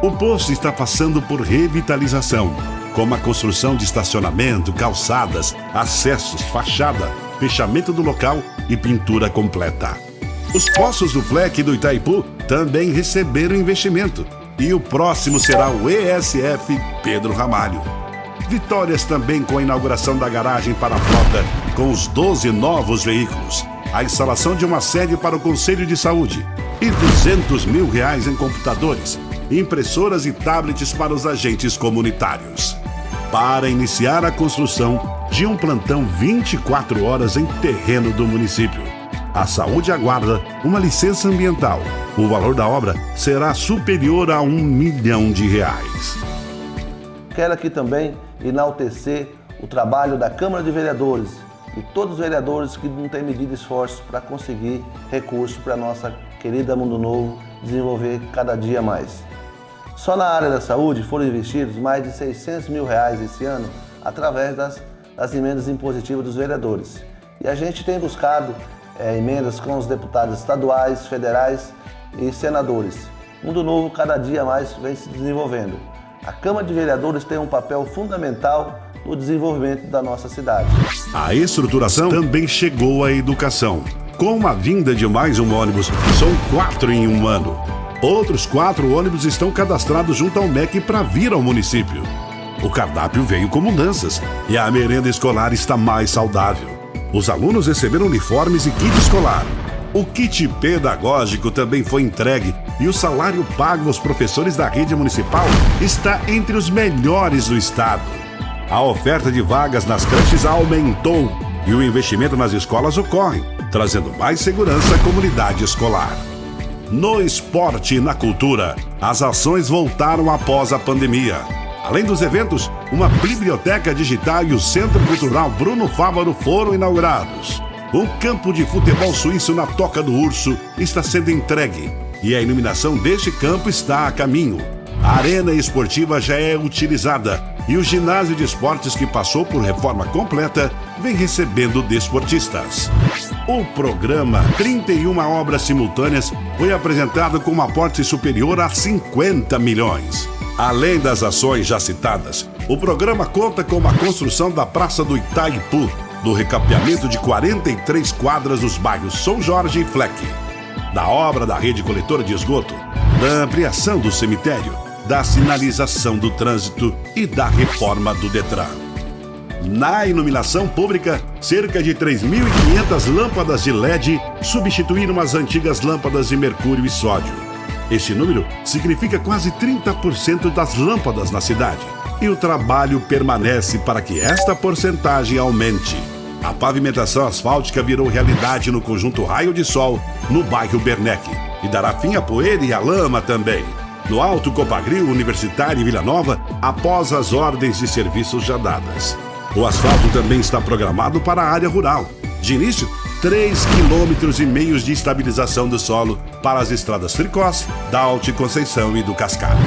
O posto está passando por revitalização, como a construção de estacionamento, calçadas, acessos, fachada, fechamento do local e pintura completa. Os postos do FLEC do Itaipu também receberam investimento e o próximo será o ESF Pedro Ramalho. Vitórias também com a inauguração da garagem para a frota com os 12 novos veículos, a instalação de uma sede para o Conselho de Saúde e R$200 mil em computadores, impressoras e tablets para os agentes comunitários. Para iniciar a construção de um plantão 24 horas em terreno do município. A saúde aguarda uma licença ambiental. O valor da obra será superior a R$1 milhão. Quero aqui também enaltecer o trabalho da Câmara de Vereadores e todos os vereadores que não têm medido esforços para conseguir recursos para a nossa querida Mundo Novo desenvolver cada dia mais. Só na área da saúde foram investidos mais de R$600 mil esse ano através das emendas impositivas dos vereadores. E a gente tem buscado emendas com os deputados estaduais, federais e senadores. Mundo Novo cada dia mais vem se desenvolvendo. A Câmara de Vereadores tem um papel fundamental no desenvolvimento da nossa cidade. A estruturação também chegou à educação. Com a vinda de mais um ônibus, são 4 em um ano. Outros 4 ônibus estão cadastrados junto ao MEC para vir ao município. O cardápio veio com mudanças e a merenda escolar está mais saudável. Os alunos receberam uniformes e kit escolar. O kit pedagógico também foi entregue e o salário pago aos professores da rede municipal está entre os melhores do estado. A oferta de vagas nas creches aumentou e o investimento nas escolas ocorre, trazendo mais segurança à comunidade escolar. No esporte e na cultura, as ações voltaram após a pandemia. Além dos eventos, uma biblioteca digital e o Centro Cultural Bruno Fávaro foram inaugurados. Um campo de futebol suíço na Toca do Urso está sendo entregue e a iluminação deste campo está a caminho. A arena esportiva já é utilizada e o ginásio de esportes, que passou por reforma completa, vem recebendo desportistas. O programa 31 Obras Simultâneas foi apresentado com um aporte superior a 50 milhões. Além das ações já citadas, o programa conta com a construção da Praça do Itaipu, do recapeamento de 43 quadras nos bairros São Jorge e Fleck, da obra da rede coletora de esgoto, da ampliação do cemitério, da sinalização do trânsito e da reforma do Detran. Na iluminação pública, cerca de 3.500 lâmpadas de LED substituíram as antigas lâmpadas de mercúrio e sódio. Este número significa quase 30% das lâmpadas na cidade. E o trabalho permanece para que esta porcentagem aumente. A pavimentação asfáltica virou realidade no conjunto Raio de Sol, no bairro Bernec, e dará fim à poeira e à lama também. No Alto Copagril, Universitário e Vila Nova, após as ordens de serviços já dadas. O asfalto também está programado para a área rural. De início, 3,5 km de estabilização do solo para as estradas Fricós, Dalte, Conceição e do Cascalho.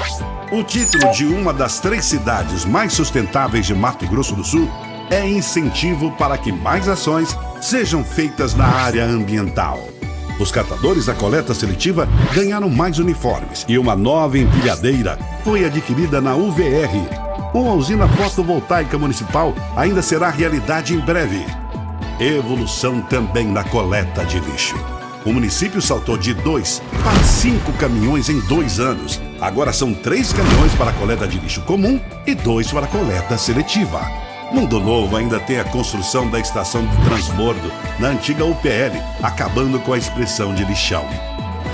O título de uma das 3 cidades mais sustentáveis de Mato Grosso do Sul é incentivo para que mais ações sejam feitas na área ambiental. Os catadores da coleta seletiva ganharam mais uniformes e uma nova empilhadeira foi adquirida na UVR. Uma usina fotovoltaica municipal ainda será realidade em breve. Evolução também na coleta de lixo. O município saltou de 2 para 5 caminhões em 2 anos. Agora são 3 caminhões para a coleta de lixo comum e 2 para a coleta seletiva. Mundo Novo ainda tem a construção da estação de transbordo na antiga UPL, acabando com a expressão de lixão.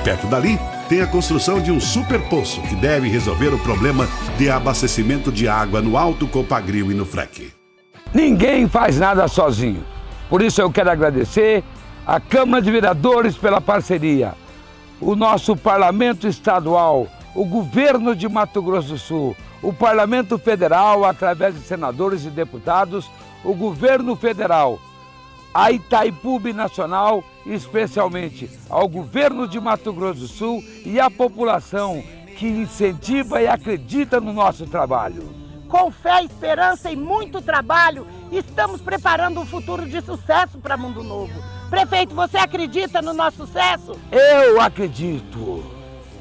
Perto dali, tem a construção de um superpoço que deve resolver o problema de abastecimento de água no Alto Copagril e no Fleck. Ninguém faz nada sozinho. Por isso eu quero agradecer a Câmara de Vereadores pela parceria, o nosso Parlamento Estadual, o Governo de Mato Grosso do Sul, o Parlamento Federal, através de senadores e deputados, o Governo Federal, a Itaipu Binacional, especialmente ao Governo de Mato Grosso do Sul e à população que incentiva e acredita no nosso trabalho. Com fé, esperança e muito trabalho, estamos preparando um futuro de sucesso para Mundo Novo. Prefeito, você acredita no nosso sucesso? Eu acredito.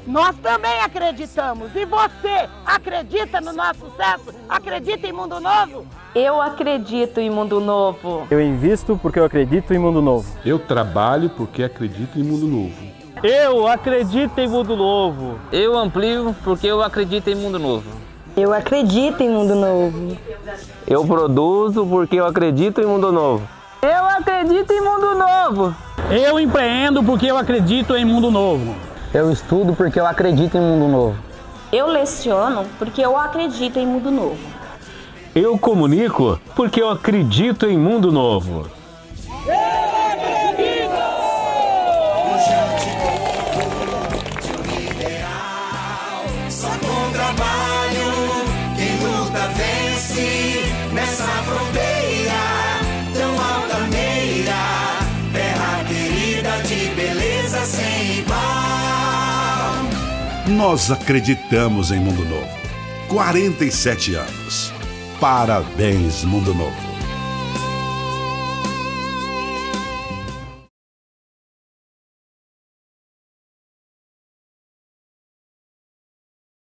Nós também acreditamos. E você acredita no nosso sucesso? Acredita em Mundo Novo? Eu acredito em Mundo Novo. Eu invisto porque eu acredito em Mundo Novo. Eu trabalho porque acredito em Mundo Novo. Eu acredito em Mundo Novo. Eu amplio porque eu acredito em Mundo Novo. Eu acredito em Mundo Novo. Eu produzo porque eu acredito em Mundo Novo. Eu acredito em Mundo Novo. Eu empreendo porque eu acredito em Mundo Novo. Eu estudo porque eu acredito em Mundo Novo. Eu leciono porque eu acredito em Mundo Novo. Eu comunico porque eu acredito em Mundo Novo. Nós acreditamos em Mundo Novo. 47 anos. Parabéns, Mundo Novo.